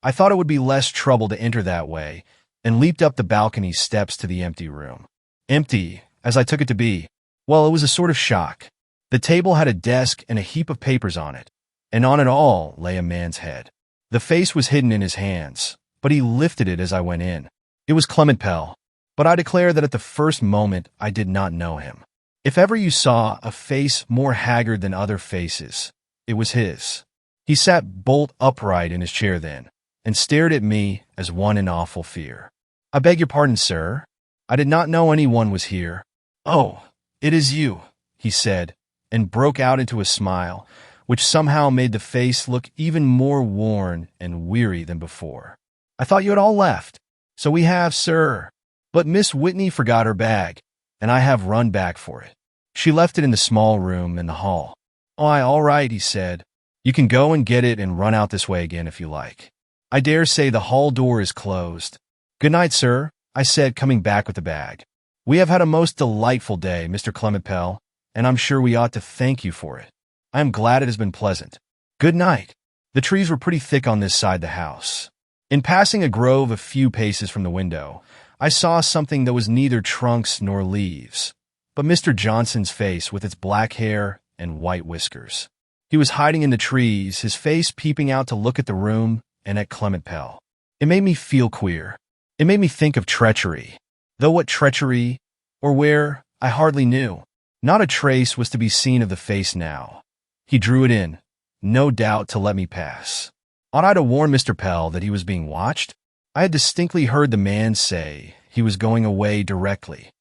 I thought it would be less trouble to enter that way, and leaped up the balcony steps to the empty room. Empty, as I took it to be. Well, it was a sort of shock. The table had a desk and a heap of papers on it, and on it all lay a man's head. The face was hidden in his hands, but he lifted it as I went in. It was Clement Pell, but I declare that at the first moment I did not know him. If ever you saw a face more haggard than other faces, it was his. He sat bolt upright in his chair then, and stared at me as one in awful fear. I beg your pardon, sir. I did not know anyone was here. Oh, it is you, he said, and broke out into a smile, which somehow made the face look even more worn and weary than before. I thought you had all left. So we have, sir. But Miss Whitney forgot her bag, and I have run back for it. She left it in the small room in the hall. Oh, all right, he said. You can go and get it and run out this way again if you like. I dare say the hall door is closed. Good night, sir, I said, coming back with the bag. We have had a most delightful day, Mr. Clement Pell, and I'm sure we ought to thank you for it. I am glad it has been pleasant. Good night. The trees were pretty thick on this side the house. In passing a grove a few paces from the window, I saw something that was neither trunks nor leaves, but Mr. Johnson's face with its black hair and white whiskers. He was hiding in the trees, his face peeping out to look at the room and at Clement Pell. It made me feel queer. It made me think of treachery. Though what treachery, Or where, I hardly knew. Not a trace was to be seen of the face now. He drew it in, no doubt to let me pass. Ought I to warn Mr. Pell that he was being watched? I had distinctly heard the man say he was going away directly.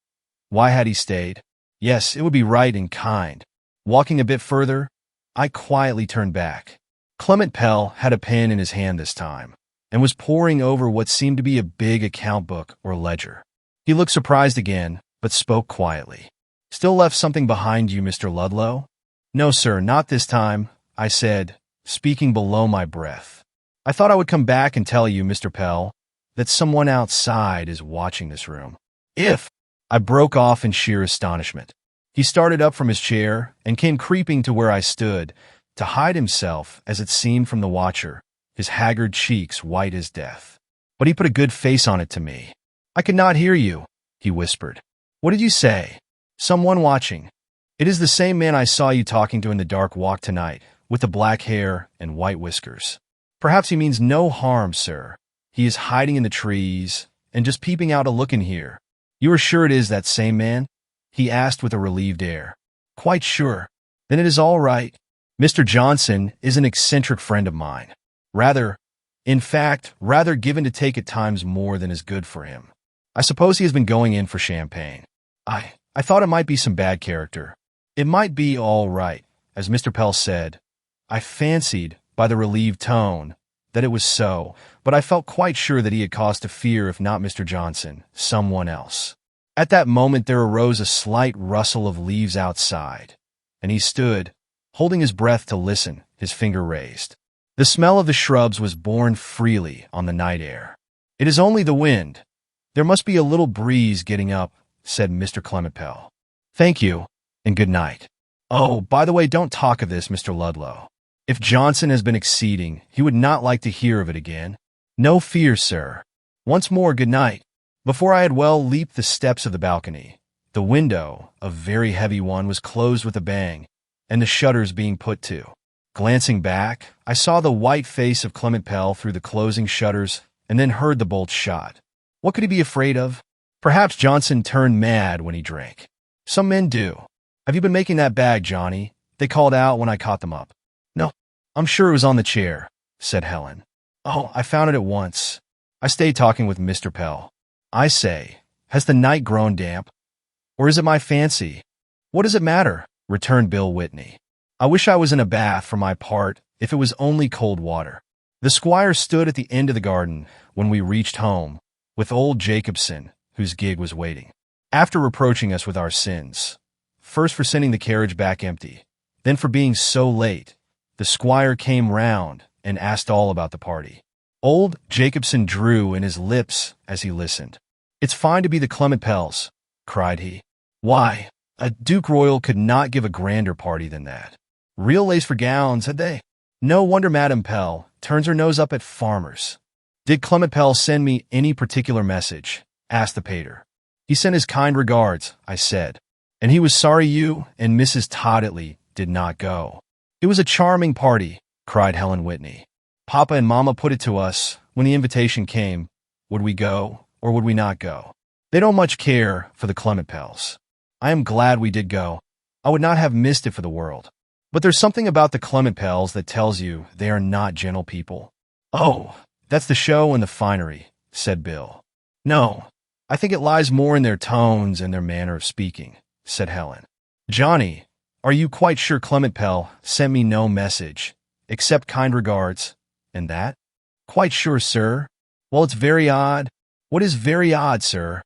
Why had he stayed? Yes, it would be right and kind. Walking a bit further, I quietly turned back. Clement Pell had a pen in his hand this time, and was poring over what seemed to be a big account book or ledger. He looked surprised again, but spoke quietly. Still left something behind you, Mr. Ludlow? No, sir, not this time, I said, speaking below my breath. I thought I would come back and tell you, Mr. Pell, that someone outside is watching this room. If I broke off in sheer astonishment. He started up from his chair and came creeping to where I stood, to hide himself, as it seemed, from the watcher, his haggard cheeks white as death. But he put a good face on it to me. I could not hear you, he whispered. What did you say? Someone watching. It is the same man I saw you talking to in the dark walk tonight, with the black hair and white whiskers. Perhaps he means no harm, sir. He is hiding in the trees and just peeping out a look in here. You are sure it is that same man? He asked with a relieved air. Quite sure. Then it is all right. Mr. Johnson is an eccentric friend of mine. Rather given to take at times more than is good for him. I suppose he has been going in for champagne. I thought it might be some bad character. It might be all right, as Mr. Pell said. I fancied, by the relieved tone, that it was so, but I felt quite sure that he had cause to fear, if not Mr. Johnson, someone else. At that moment there arose a slight rustle of leaves outside, and he stood, holding his breath to listen, his finger raised. The smell of the shrubs was borne freely on the night air. It is only the wind. There must be a little breeze getting up, said Mr. Clement Pell. Thank you, and good night. Oh, by the way, don't talk of this, Mr. Ludlow. If Johnson has been exceeding, he would not like to hear of it again. No fear, sir. Once more, good night. Before I had well leaped the steps of the balcony, the window, a very heavy one, was closed with a bang, and the shutters being put to. Glancing back, I saw the white face of Clement Pell through the closing shutters, and then heard the bolt shot. What could he be afraid of? Perhaps Johnson turned mad when he drank. Some men do. Have you been making that bag, Johnny? They called out when I caught them up. No, I'm sure it was on the chair, said Helen. Oh, I found it at once. I stayed talking with Mr. Pell. I say, has the night grown damp? Or is it my fancy? What does it matter? Returned Bill Whitney. I wish I was in a bath for my part, if it was only cold water. The squire stood at the end of the garden when we reached home, with old Jacobson, whose gig was waiting. After reproaching us with our sins, first for sending the carriage back empty, then for being so late, the squire came round and asked all about the party. Old Jacobson drew in his lips as he listened. It's fine to be the Clement Pells, cried he. Why, a Duke Royal could not give a grander party than that. Real lace for gowns, had they? No wonder Madame Pell turns her nose up at farmers. Did Clement Pell send me any particular message? Asked the pater. He sent his kind regards, I said, and he was sorry you and Mrs. Todditley did not go. It was a charming party, cried Helen Whitney. Papa and Mama put it to us when the invitation came, would we go or would we not go? They don't much care for the Clement Pells. I am glad we did go. I would not have missed it for the world. But there's something about the Clement Pells that tells you they are not gentle people. Oh, that's the show and the finery, said Bill. No, I think it lies more in their tones and their manner of speaking, said Helen. Johnny, are you quite sure Clement Pell sent me no message, except kind regards, and that? Quite sure, sir. Well, it's very odd. What is very odd, sir?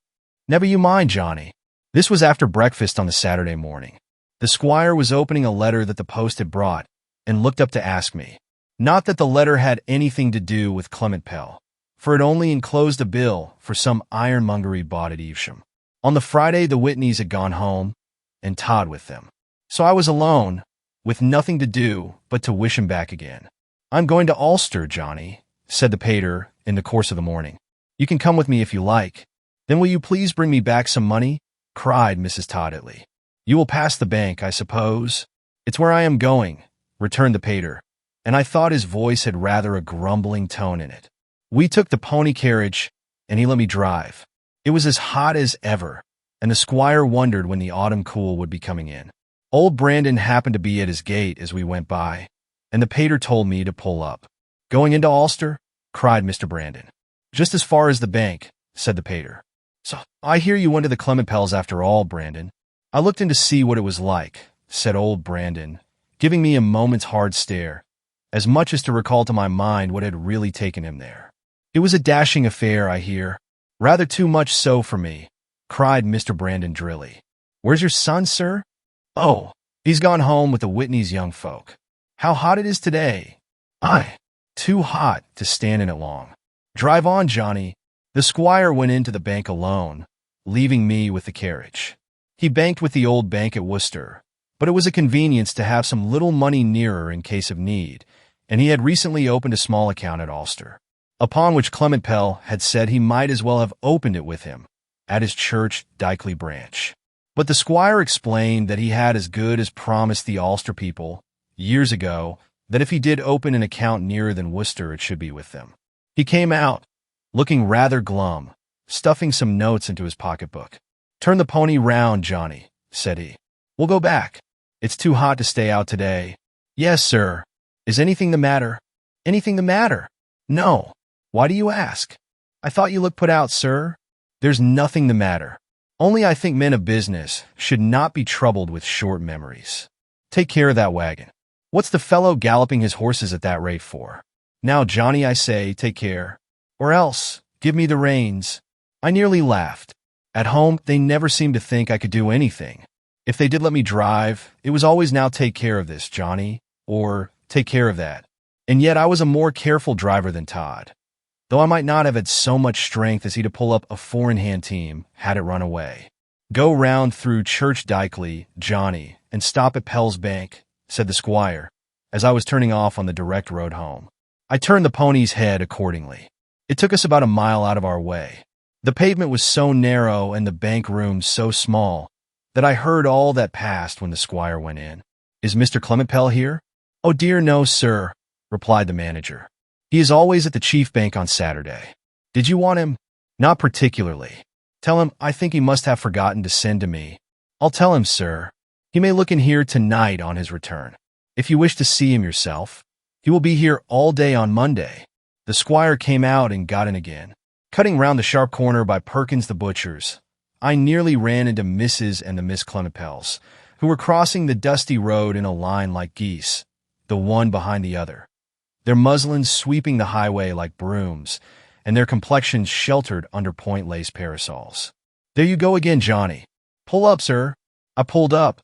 Never you mind, Johnny. This was after breakfast on the Saturday morning. The squire was opening a letter that the post had brought, and looked up to ask me. Not that the letter had anything to do with Clement Pell, for it only enclosed a bill for some ironmongery bought at Evesham. On the Friday the Whitneys had gone home, and Todd with them. So I was alone, with nothing to do but to wish him back again. I'm going to Ulster, Johnny, said the pater in the course of the morning. You can come with me if you like. Then will you please bring me back some money? Cried Mrs. Todditley. You will pass the bank, I suppose? It's where I am going, returned the pater, and I thought his voice had rather a grumbling tone in it. We took the pony carriage, and he let me drive. It was as hot as ever, and the squire wondered when the autumn cool would be coming in. Old Brandon happened to be at his gate as we went by, and the pater told me to pull up. "Going into Ulster?" cried Mr. Brandon. "Just as far as the bank," said the pater. "So I hear you went to the Clementpels after all, Brandon." "I looked in to see what it was like," said old Brandon, giving me a moment's hard stare, as much as to recall to my mind what had really taken him there. "It was a dashing affair, I hear." "Rather too much so for me," cried Mr. Brandon drily. "Where's your son, sir?" "Oh, he's gone home with the Whitney's young folk." "How hot it is today." "Aye, too hot to stand in it long." "Drive on, Johnny." The squire went into the bank alone, leaving me with the carriage. He banked with the old bank at Worcester, but it was a convenience to have some little money nearer in case of need, and he had recently opened a small account at Ulster, upon which Clement Pell had said he might as well have opened it with him, at his church Dykeley branch. But the squire explained that he had as good as promised the Ulster people, years ago, that if he did open an account nearer than Worcester it should be with them. He came out, looking rather glum, stuffing some notes into his pocketbook. "Turn the pony round, Johnny," said he. "We'll go back. It's too hot to stay out today." "Yes, sir." "Is anything the matter?" "Anything the matter?" "No." "Why do you ask?" "I thought you looked put out, sir." "There's nothing the matter. Only I think men of business should not be troubled with short memories. Take care of that wagon. What's the fellow galloping his horses at that rate for? Now, Johnny, I say, take care. Or else, give me the reins." I nearly laughed. At home, they never seemed to think I could do anything. If they did let me drive, it was always "Now take care of this, Johnny," or "Take care of that." And yet I was a more careful driver than Todd, though I might not have had so much strength as he to pull up a four-in-hand team had it run away. "Go round through Church Dykeley, Johnny, and stop at Pell's Bank," said the squire, as I was turning off on the direct road home. I turned the pony's head accordingly. It took us about a mile out of our way. The pavement was so narrow and the bank room so small that I heard all that passed when the squire went in. "Is Mr. Clement Pell here?" "Oh dear, no, sir," replied the manager. "He is always at the chief bank on Saturday." "Did you want him?" "Not particularly." "Tell him I think he must have forgotten to send to me." "I'll tell him, sir. He may look in here tonight on his return, if you wish to see him yourself. He will be here all day on Monday." The squire came out and got in again. Cutting round the sharp corner by Perkins the butcher's, I nearly ran into Mrs. and the Miss Clementpels, who were crossing the dusty road in a line like geese, the one behind the other, their muslins sweeping the highway like brooms, and their complexions sheltered under point-lace parasols. "There you go again, Johnny." "Pull up, sir." I pulled up,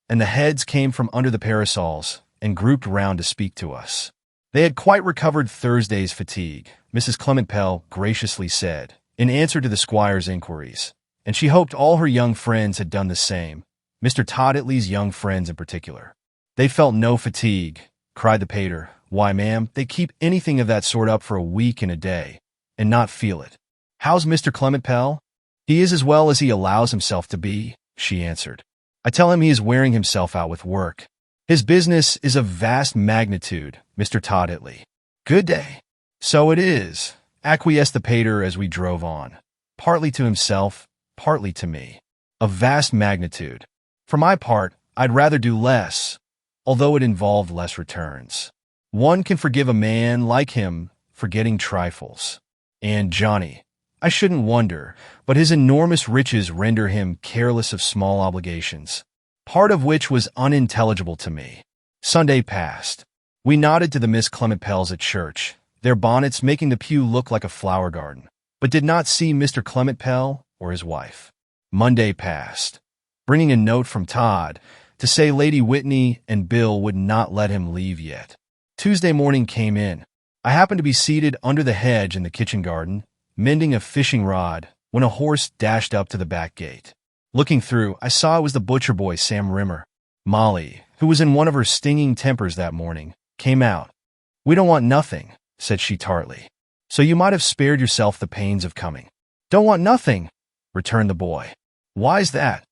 and the heads came from under the parasols and grouped round to speak to us. They had quite recovered Thursday's fatigue, Mrs. Clement Pell graciously said, in answer to the squire's inquiries, and she hoped all her young friends had done the same, Mr. Todditley's young friends in particular. "They felt no fatigue," cried the pater. "Why, ma'am, they keep anything of that sort up for a week and a day, and not feel it." "How's Mr. Clement Pell?" "He is as well as he allows himself to be," she answered. "I tell him he is wearing himself out with work. His business is of vast magnitude, Mr. Todditley." "Good day." "So it is," acquiesced the pater as we drove on, partly to himself, partly to me. "Of vast magnitude. For my part, I'd rather do less, although it involved less returns. One can forgive a man like him for getting trifles. And, Johnny, I shouldn't wonder, but his enormous riches render him careless of small obligations, part of which was unintelligible to me. Sunday passed. We nodded to the Miss Clement Pells at church, their bonnets making the pew look like a flower garden, but did not see Mr. Clement Pell or his wife. Monday passed, bringing a note from Todd to say Lady Whitney and Bill would not let him leave yet. Tuesday morning came in. I happened to be seated under the hedge in the kitchen garden, mending a fishing rod, when a horse dashed up to the back gate. Looking through, I saw it was the butcher boy, Sam Rimmer. Molly, who was in one of her stinging tempers that morning, came out. "We don't want nothing," said she tartly. "So you might have spared yourself the pains of coming." "Don't want nothing," returned the boy. "Why's that?"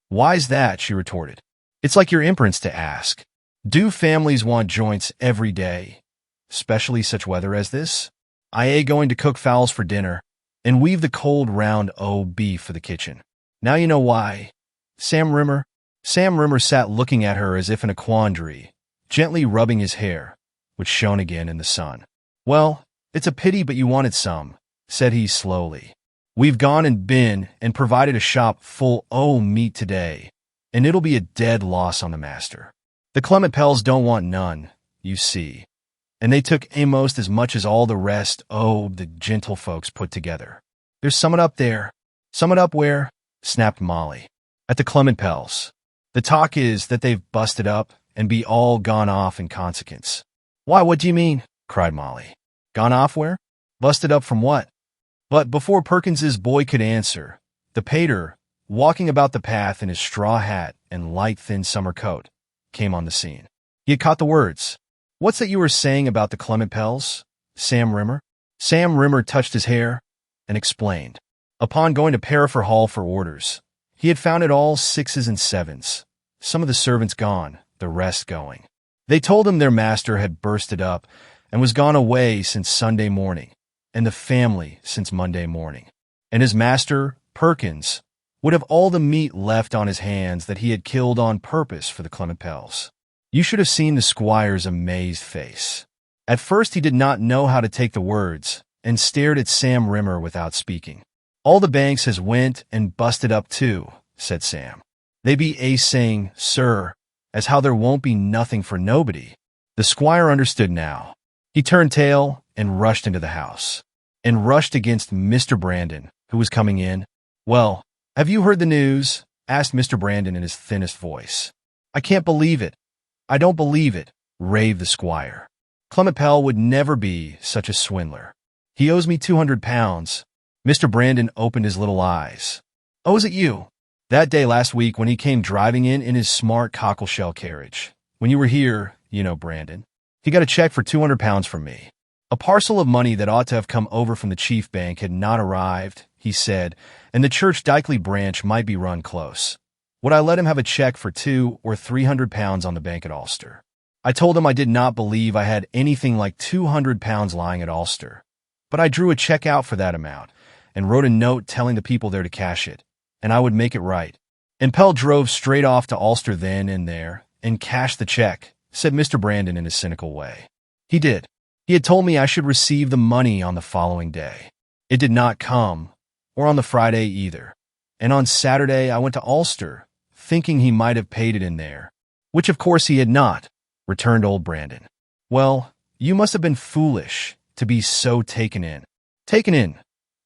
"Why's that?" she retorted. "It's like your imperence to ask. Do families want joints every day, especially such weather as this? I going to cook fowls for dinner, and we've the cold round o' beef for the kitchen. Now you know why. Sam Rimmer? Sam Rimmer sat looking at her as if in a quandary, gently rubbing his hair, which shone again in the sun. Well, it's a pity, but you wanted some, said he slowly. We've gone and been and provided a shop full o' meat today, and it'll be a dead loss on the master. The Clement Pells don't want none, you see, and they took a'most as much as all the rest the gentlefolks put together. There's some up there. Some up where? Snapped Molly. At the Clement Pells. The talk is that they've busted up and be all gone off in consequence. Why, what do you mean? Cried Molly. Gone off where? Busted up from what? But before Perkins's boy could answer, the pater, walking about the path in his straw hat and light thin summer coat, came on the scene. He had caught the words. What's that you were saying about the Clement Pells, Sam Rimmer? Sam Rimmer touched his hair and explained. Upon going to Parafor Hall for orders, he had found it all 6s and 7s, some of the servants gone, the rest going. They told him their master had bursted up and was gone away since Sunday morning, and the family since Monday morning. And his master, Perkins, would have all the meat left on his hands that he had killed on purpose for the Clement Pells. You should have seen the squire's amazed face. At first he did not know how to take the words, and stared at Sam Rimmer without speaking. All the banks has went and busted up too, said Sam. They be saying, sir, as how there won't be nothing for nobody. The squire understood now. He turned tail and rushed into the house, and rushed against Mr. Brandon, who was coming in. Well, have you heard the news? Asked Mr. Brandon in his thinnest voice. I can't believe it. I don't believe it, raved the squire. Clement Pell would never be such a swindler. He owes me 200 pounds. Mr. Brandon opened his little eyes. Oh, is it you? That day last week when he came driving in his smart cockleshell carriage. When you were here, you know, Brandon. He got a check for 200 pounds from me. A parcel of money that ought to have come over from the chief bank had not arrived, he said, and the Church Dykeley branch might be run close. Would I let him have a check for 200 or 300 pounds on the bank at Ulster? I told him I did not believe I had anything like 200 pounds lying at Ulster, but I drew a check out for that amount and wrote a note telling the people there to cash it, and I would make it right. And Pell drove straight off to Ulster then and there and cashed the check, said Mr. Brandon in his cynical way. He did. He had told me I should receive the money on the following day. It did not come, or on the Friday either. And on Saturday I went to Ulster, thinking he might have paid it in there, which of course he had not, returned old Brandon. Well, you must have been foolish to be so taken in. Taken in,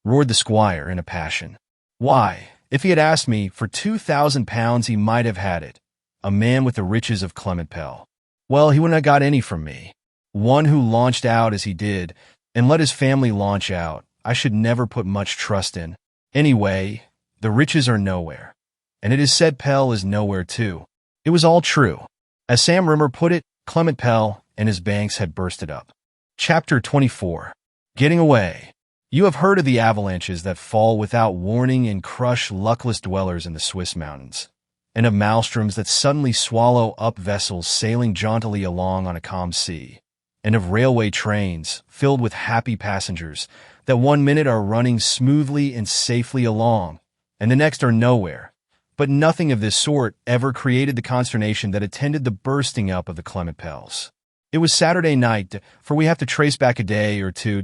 roared the squire in a passion. Why, if he had asked me for 2,000 pounds he might have had it, a man with the riches of Clement Pell. Well, he wouldn't have got any from me. One who launched out as he did, and let his family launch out, I should never put much trust in. Anyway, the riches are nowhere. And it is said Pell is nowhere too. It was all true. As Sam Rimmer put it, Clement Pell and his banks had bursted up. Chapter 24. Getting away. You have heard of the avalanches that fall without warning and crush luckless dwellers in the Swiss mountains, and of maelstroms that suddenly swallow up vessels sailing jauntily along on a calm sea, and of railway trains filled with happy passengers that one minute are running smoothly and safely along, and the next are nowhere. But nothing of this sort ever created the consternation that attended the bursting up of the Clement Pells. It was Saturday night, for we have to trace back a day or two.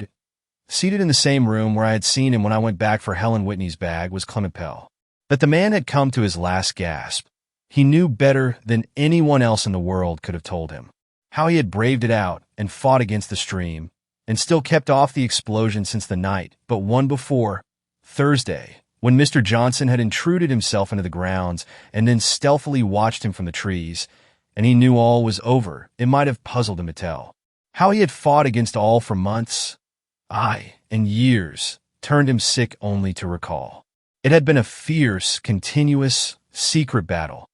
Seated in the same room where I had seen him when I went back for Helen Whitney's bag was Clement Pell. That the man had come to his last gasp, he knew better than anyone else in the world could have told him. How he had braved it out and fought against the stream, and still kept off the explosion since the night but one before, Thursday, when Mr. Johnson had intruded himself into the grounds and then stealthily watched him from the trees, and he knew all was over. It might have puzzled him to tell. How he had fought against all for months, aye, and years, turned him sick only to recall. It had been a fierce, continuous, secret battle,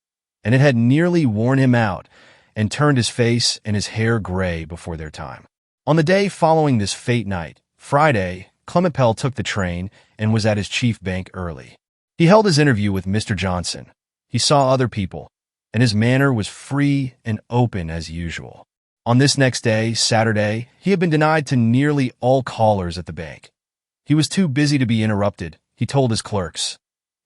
and it had nearly worn him out and turned his face and his hair gray before their time. On the day following this fate night, Friday, Clement Pell took the train and was at his chief bank early. He held his interview with Mr. Johnson. He saw other people, and his manner was free and open as usual. On this next day, Saturday, he had been denied to nearly all callers at the bank. He was too busy to be interrupted, he told his clerks.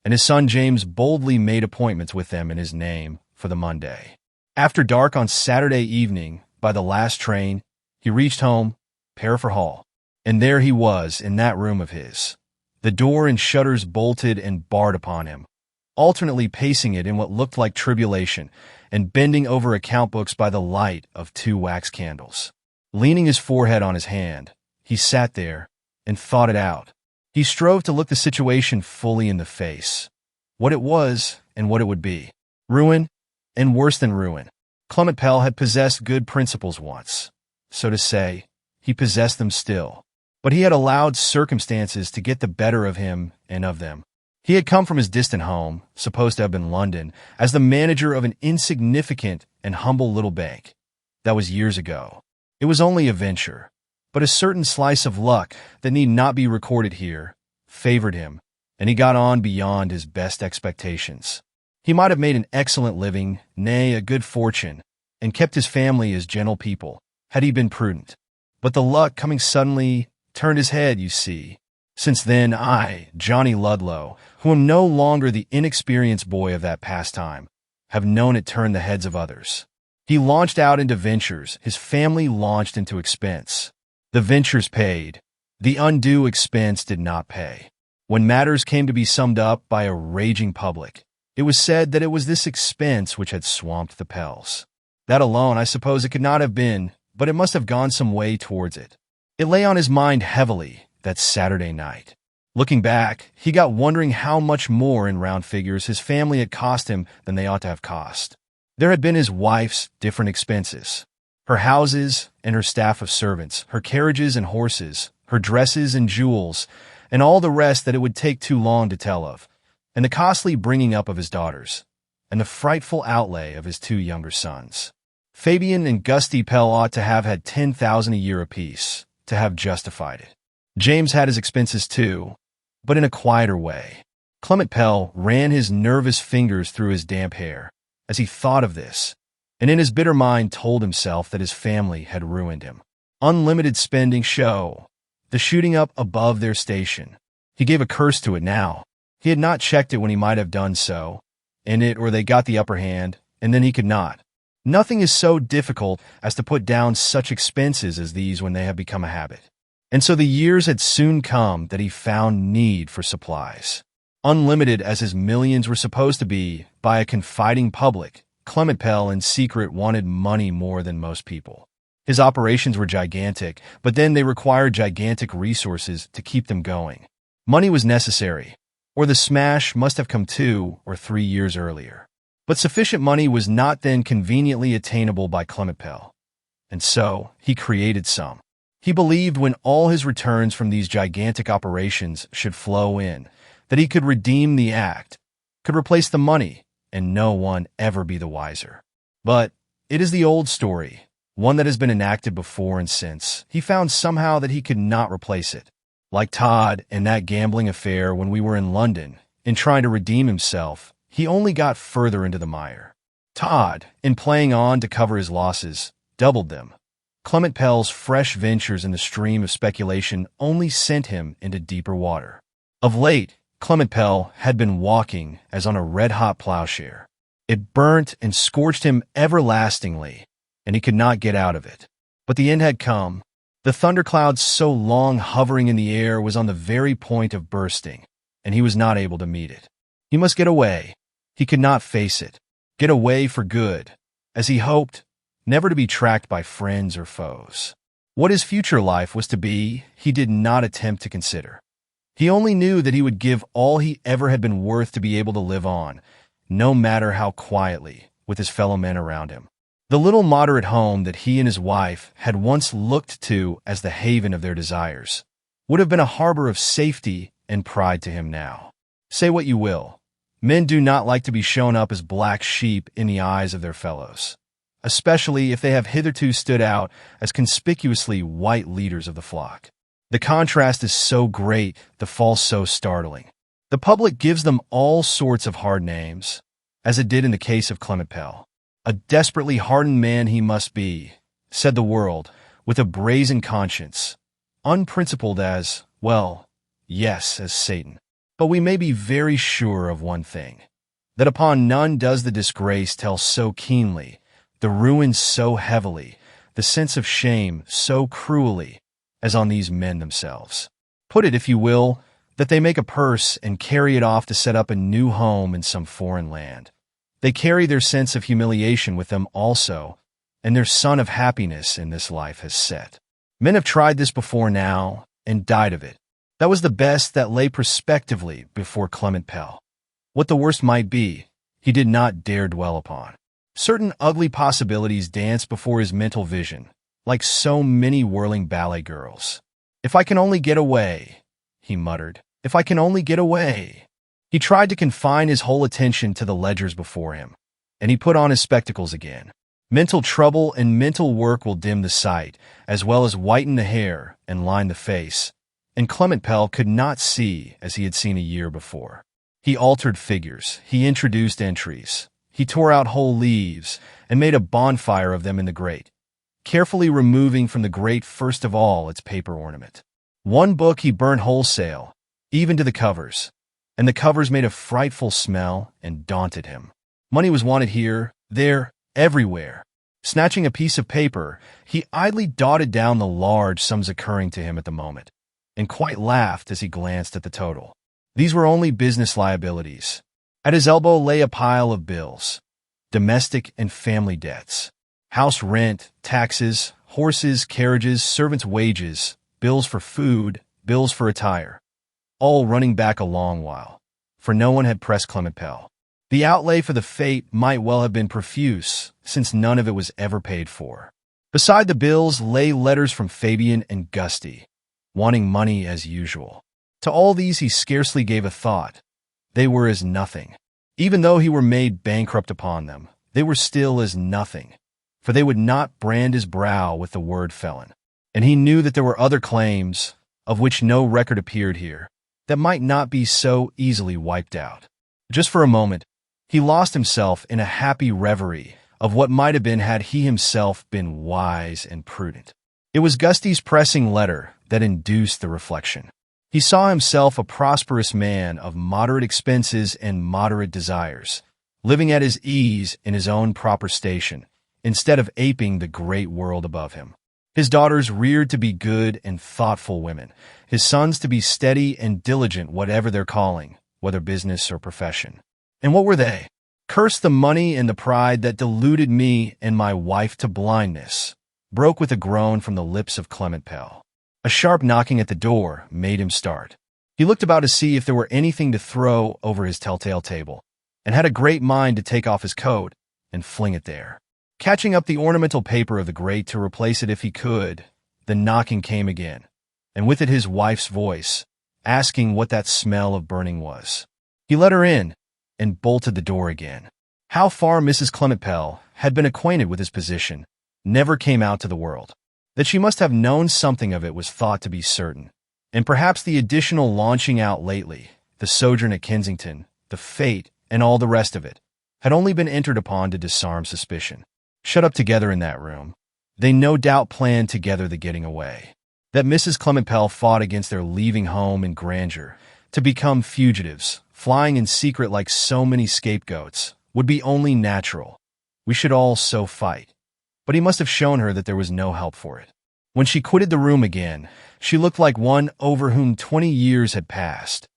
and his son James boldly made appointments with them in his name for the Monday. After dark on Saturday evening, by the last train, he reached home, prepare for hall. And there he was in that room of his, the door and shutters bolted and barred upon him, alternately pacing it in what looked like tribulation and bending over account books by the light of 2 wax candles. Leaning his forehead on his hand, he sat there and thought it out. He strove to look the situation fully in the face, what it was and what it would be. Ruin, and worse than ruin. Clement Pell had possessed good principles once. So to say, he possessed them still. But he had allowed circumstances to get the better of him and of them. He had come from his distant home, supposed to have been London, as the manager of an insignificant and humble little bank. That was years ago. It was only a venture, but a certain slice of luck that need not be recorded here favored him, and he got on beyond his best expectations. He might have made an excellent living, nay, a good fortune, and kept his family as gentle people, had he been prudent. But the luck coming suddenly turned his head, you see. Since then, I, Johnny Ludlow, who am no longer the inexperienced boy of that pastime, have known it turn the heads of others. He launched out into ventures, his family launched into expense. The ventures paid. The undue expense did not pay. When matters came to be summed up by a raging public, it was said that it was this expense which had swamped the Pells. That alone, I suppose it could not have been, but it must have gone some way towards it. It lay on his mind heavily that Saturday night. Looking back, he got wondering how much more in round figures his family had cost him than they ought to have cost. There had been his wife's different expenses. Her houses and her staff of servants, her carriages and horses, her dresses and jewels, and all the rest that it would take too long to tell of, and the costly bringing up of his daughters, and the frightful outlay of his 2 younger sons. Fabian and Gusty Pell ought to have had 10,000 a year apiece, to have justified it. James had his expenses too, but in a quieter way. Clement Pell ran his nervous fingers through his damp hair as he thought of this, and in his bitter mind told himself that his family had ruined him. Unlimited spending show, the shooting up above their station. He gave a curse to it now. He had not checked it when he might have done so, and it or they got the upper hand, and then he could not. Nothing is so difficult as to put down such expenses as these when they have become a habit. And so the years had soon come that he found need for supplies. Unlimited as his millions were supposed to be by a confiding public, Clement Pell in secret wanted money more than most people. His operations were gigantic, but then they required gigantic resources to keep them going. Money was necessary, or the smash must have come 2 or 3 years earlier. But sufficient money was not then conveniently attainable by Clement Pell, and so he created some. He believed when all his returns from these gigantic operations should flow in, that he could redeem the act, could replace the money, and no one ever be the wiser. But it is the old story, one that has been enacted before and since. He found somehow that he could not replace it. Like Todd in that gambling affair when we were in London, in trying to redeem himself, he only got further into the mire. Todd, in playing on to cover his losses, doubled them. Clement Pell's fresh ventures in the stream of speculation only sent him into deeper water. Of late, Clement Pell had been walking as on a red-hot plowshare. It burnt and scorched him everlastingly, and he could not get out of it. But the end had come. The thundercloud so long hovering in the air was on the very point of bursting, and he was not able to meet it. He must get away. He could not face it. Get away for good, as he hoped, never to be tracked by friends or foes. What his future life was to be, he did not attempt to consider. He only knew that he would give all he ever had been worth to be able to live on, no matter how quietly, with his fellow men around him. The little moderate home that he and his wife had once looked to as the haven of their desires would have been a harbor of safety and pride to him now. Say what you will, men do not like to be shown up as black sheep in the eyes of their fellows, especially if they have hitherto stood out as conspicuously white leaders of the flock. The contrast is so great, the fall so startling. The public gives them all sorts of hard names, as it did in the case of Clement Pell. A desperately hardened man he must be, said the world, with a brazen conscience, unprincipled as, well, yes, as Satan. But we may be very sure of one thing, that upon none does the disgrace tell so keenly, the ruin so heavily, the sense of shame so cruelly, as on these men themselves. Put it, if you will, that they make a purse and carry it off to set up a new home in some foreign land. They carry their sense of humiliation with them also, and their sun of happiness in this life has set. Men have tried this before now, and died of it. That was the best that lay prospectively before Clement Pell. What the worst might be, he did not dare dwell upon. Certain ugly possibilities danced before his mental vision, like so many whirling ballet girls. "If I can only get away," he muttered. "If I can only get away." He tried to confine his whole attention to the ledgers before him, and he put on his spectacles again. Mental trouble and mental work will dim the sight, as well as whiten the hair and line the face, and Clement Pell could not see as he had seen a year before. He altered figures, he introduced entries, he tore out whole leaves, and made a bonfire of them in the grate, carefully removing from the grate first of all its paper ornament. One book he burnt wholesale, even to the covers, and the covers made a frightful smell and daunted him. Money was wanted here, there, everywhere. Snatching a piece of paper, he idly dotted down the large sums occurring to him at the moment, and quite laughed as he glanced at the total. These were only business liabilities. At his elbow lay a pile of bills, domestic and family debts, house rent, taxes, horses, carriages, servants' wages, bills for food, bills for attire, all running back a long while, for no one had pressed Clement Pell. The outlay for the fete might well have been profuse, since none of it was ever paid for. Beside the bills lay letters from Fabian and Gusty, wanting money as usual. To all these he scarcely gave a thought. They were as nothing. Even though he were made bankrupt upon them, they were still as nothing, for they would not brand his brow with the word felon. And he knew that there were other claims, of which no record appeared here, that might not be so easily wiped out. Just for a moment, he lost himself in a happy reverie of what might have been had he himself been wise and prudent. It was Gusty's pressing letter that induced the reflection. He saw himself a prosperous man of moderate expenses and moderate desires, living at his ease in his own proper station, instead of aping the great world above him. His daughters reared to be good and thoughtful women, his sons to be steady and diligent whatever their calling, whether business or profession. And what were they? "Curse the money and the pride that deluded me and my wife to blindness," broke with a groan from the lips of Clement Pell. A sharp knocking at the door made him start. He looked about to see if there were anything to throw over his telltale table, and had a great mind to take off his coat and fling it there. Catching up the ornamental paper of the grate to replace it if he could, the knocking came again, and with it his wife's voice, asking what that smell of burning was. He let her in, and bolted the door again. How far Mrs. Clement Pell had been acquainted with his position never came out to the world. That she must have known something of it was thought to be certain, and perhaps the additional launching out lately, the sojourn at Kensington, the fate, and all the rest of it, had only been entered upon to disarm suspicion. Shut up together in that room, they no doubt planned together the getting away. That Mrs. Clement Pell fought against their leaving home in grandeur, to become fugitives, flying in secret like so many scapegoats, would be only natural. We should all so fight. But he must have shown her that there was no help for it. When she quitted the room again, she looked like one over whom 20 years had passed,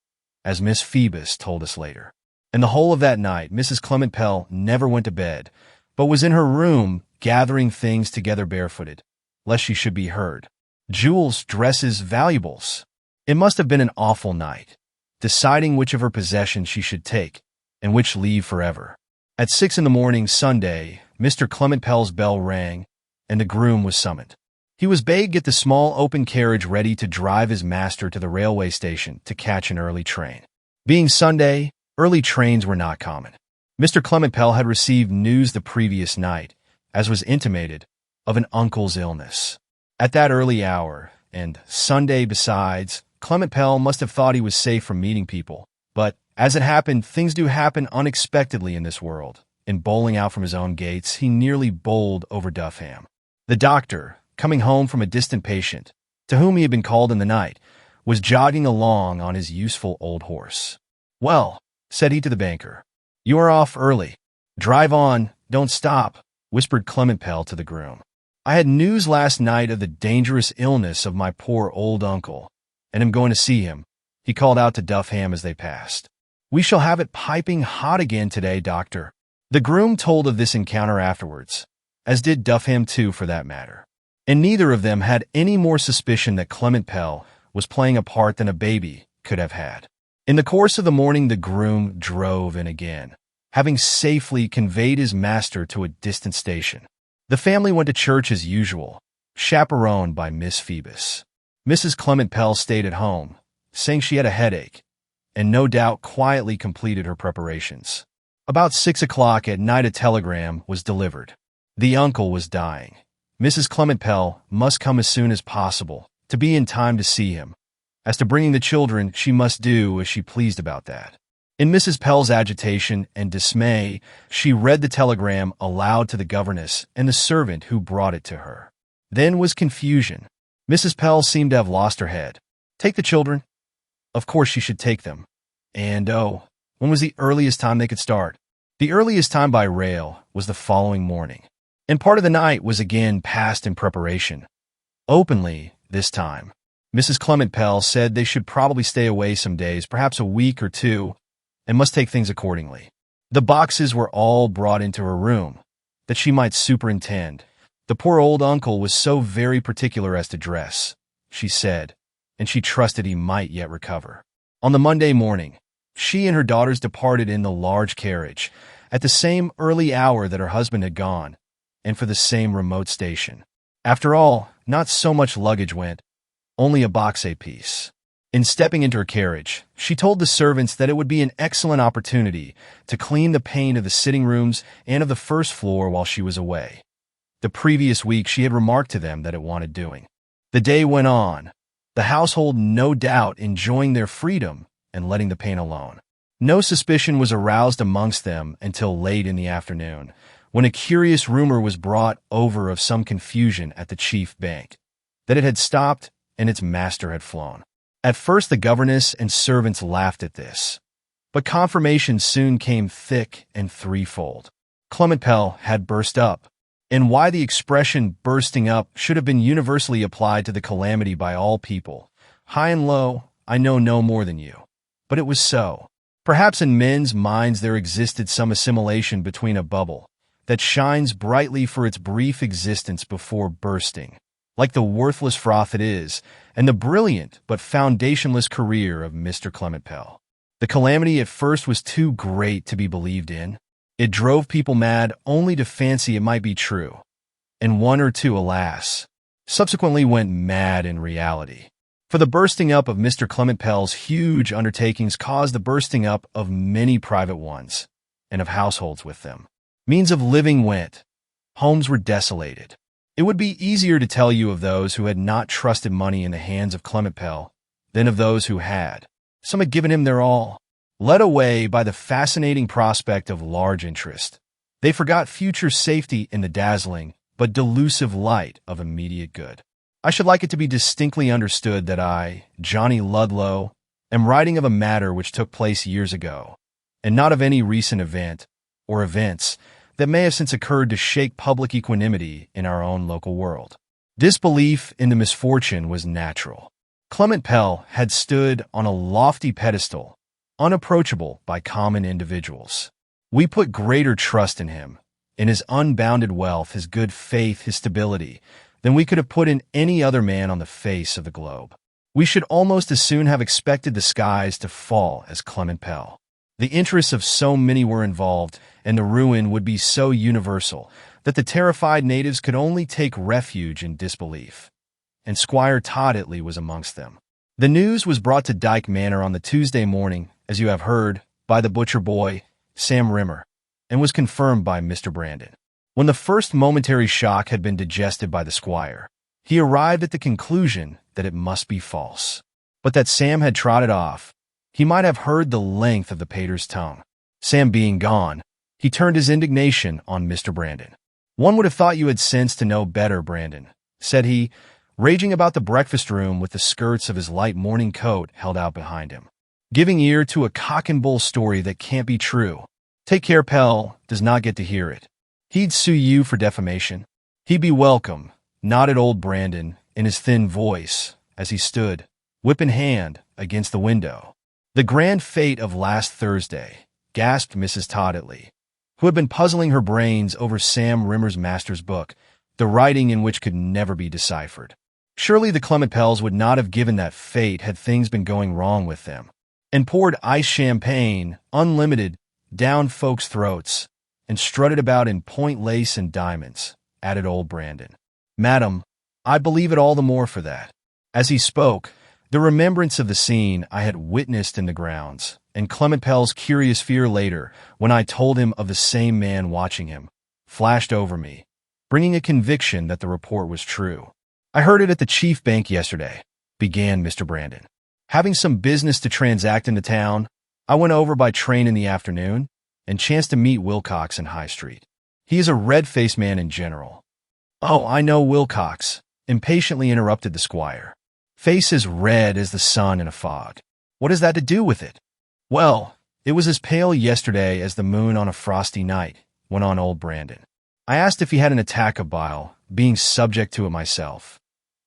as Miss Phoebus told us later. And the whole of that night, Mrs. Clement Pell never went to bed, but was in her room gathering things together barefooted, lest she should be heard. Jewels, dresses, valuables. It must have been an awful night, deciding which of her possessions she should take, and which leave forever. At 6 a.m. Sunday, Mr. Clement Pell's bell rang, and the groom was summoned. He was bade get the small open carriage ready to drive his master to the railway station to catch an early train. Being Sunday, early trains were not common. Mr. Clement Pell had received news the previous night, as was intimated, of an uncle's illness. At that early hour, and Sunday besides, Clement Pell must have thought he was safe from meeting people, but, as it happened, things do happen unexpectedly in this world. In bowling out from his own gates, he nearly bowled over Duffham. The doctor, coming home from a distant patient, to whom he had been called in the night, was jogging along on his useful old horse. "Well," said he to the banker, "you are off early. Drive on, don't stop," whispered Clement Pell to the groom. "I had news last night of the dangerous illness of my poor old uncle, and am going to see him," he called out to Duffham as they passed. "We shall have it piping hot again today, doctor." The groom told of this encounter afterwards, as did Duffham too for that matter, and neither of them had any more suspicion that Clement Pell was playing a part than a baby could have had. In the course of the morning the groom drove in again, having safely conveyed his master to a distant station. The family went to church as usual, chaperoned by Miss Phoebus. Mrs. Clement Pell stayed at home, saying she had a headache, and no doubt quietly completed her preparations. About 6 o'clock at night a telegram was delivered. The uncle was dying. Mrs. Clement Pell must come as soon as possible to be in time to see him. As to bringing the children, she must do as she pleased about that. In Mrs. Pell's agitation and dismay, she read the telegram aloud to the governess and the servant who brought it to her. Then was confusion. Mrs. Pell seemed to have lost her head. Take the children? Of course she should take them. And when was the earliest time they could start? The earliest time by rail was the following morning, and part of the night was again passed in preparation. Openly, this time, Mrs. Clement Pell said they should probably stay away some days, perhaps a week or two, and must take things accordingly. The boxes were all brought into her room, that she might superintend. The poor old uncle was so very particular as to dress, she said, and she trusted he might yet recover. On the Monday morning, she and her daughters departed in the large carriage, at the same early hour that her husband had gone, and for the same remote station. After all, not so much luggage went, only a box apiece. In stepping into her carriage, she told the servants that it would be an excellent opportunity to clean the paint of the sitting rooms and of the first floor while she was away. The previous week she had remarked to them that it wanted doing. The day went on, the household no doubt enjoying their freedom and letting the paint alone. No suspicion was aroused amongst them until late in the afternoon, when a curious rumor was brought over of some confusion at the chief bank, that it had stopped and its master had flown. At first the governess and servants laughed at this, but confirmation soon came thick and threefold. Clement Pell had burst up, and why the expression bursting up should have been universally applied to the calamity by all people, high and low, I know no more than you. But it was so. Perhaps in men's minds there existed some assimilation between a bubble that shines brightly for its brief existence before bursting, like the worthless froth it is, and the brilliant but foundationless career of Mr. Clement Pell. The calamity at first was too great to be believed in. It drove people mad only to fancy it might be true, and one or two, alas, subsequently went mad in reality. For the bursting up of Mr. Clement Pell's huge undertakings caused the bursting up of many private ones, and of households with them. Means of living went. Homes were desolated. It would be easier to tell you of those who had not trusted money in the hands of Clement Pell than of those who had. Some had given him their all. Led away by the fascinating prospect of large interest, they forgot future safety in the dazzling but delusive light of immediate good. I should like it to be distinctly understood that I, Johnny Ludlow, am writing of a matter which took place years ago, and not of any recent event or events that may have since occurred to shake public equanimity in our own local world. Disbelief in the misfortune was natural. Clement Pell had stood on a lofty pedestal, unapproachable by common individuals. We put greater trust in him, in his unbounded wealth, his good faith, his stability, than we could have put in any other man on the face of the globe. We should almost as soon have expected the skies to fall as Clement Pell. The interests of so many were involved, and the ruin would be so universal, that the terrified natives could only take refuge in disbelief. And Squire Todd Itley was amongst them. The news was brought to Dyke Manor on the Tuesday morning, as you have heard, by the butcher boy, Sam Rimmer, and was confirmed by Mr. Brandon. When the first momentary shock had been digested by the squire, he arrived at the conclusion that it must be false, but that Sam had trotted off. He might have heard the length of the pater's tongue. Sam being gone, he turned his indignation on Mr. Brandon. "One would have thought you had sense to know better, Brandon," said he, raging about the breakfast room with the skirts of his light morning coat held out behind him, giving ear to a cock-and-bull story that can't be true. Take care Pell does not get to hear it. He'd sue you for defamation. He'd be welcome, nodded old Brandon in his thin voice as he stood, whip in hand, against the window. The grand fate of last Thursday, gasped Mrs. Todditley, who had been puzzling her brains over Sam Rimmer's master's book, the writing in which could never be deciphered. Surely the Clement Pells would not have given that fate had things been going wrong with them, and poured ice champagne, unlimited, down folks' throats, and strutted about in point lace and diamonds, added old Brandon. Madam, I believe it all the more for that. As he spoke, the remembrance of the scene I had witnessed in the grounds, and Clement Pell's curious fear later when I told him of the same man watching him, flashed over me, bringing a conviction that the report was true. I heard it at the chief bank yesterday, began Mr. Brandon. Having some business to transact in the town, I went over by train in the afternoon and chanced to meet Wilcox in High Street. He is a red-faced man in general. Oh, I know Wilcox, impatiently interrupted the squire. Face as red as the sun in a fog. What has that to do with it? Well, it was as pale yesterday as the moon on a frosty night, went on old Brandon. I asked if he had an attack of bile, being subject to it myself,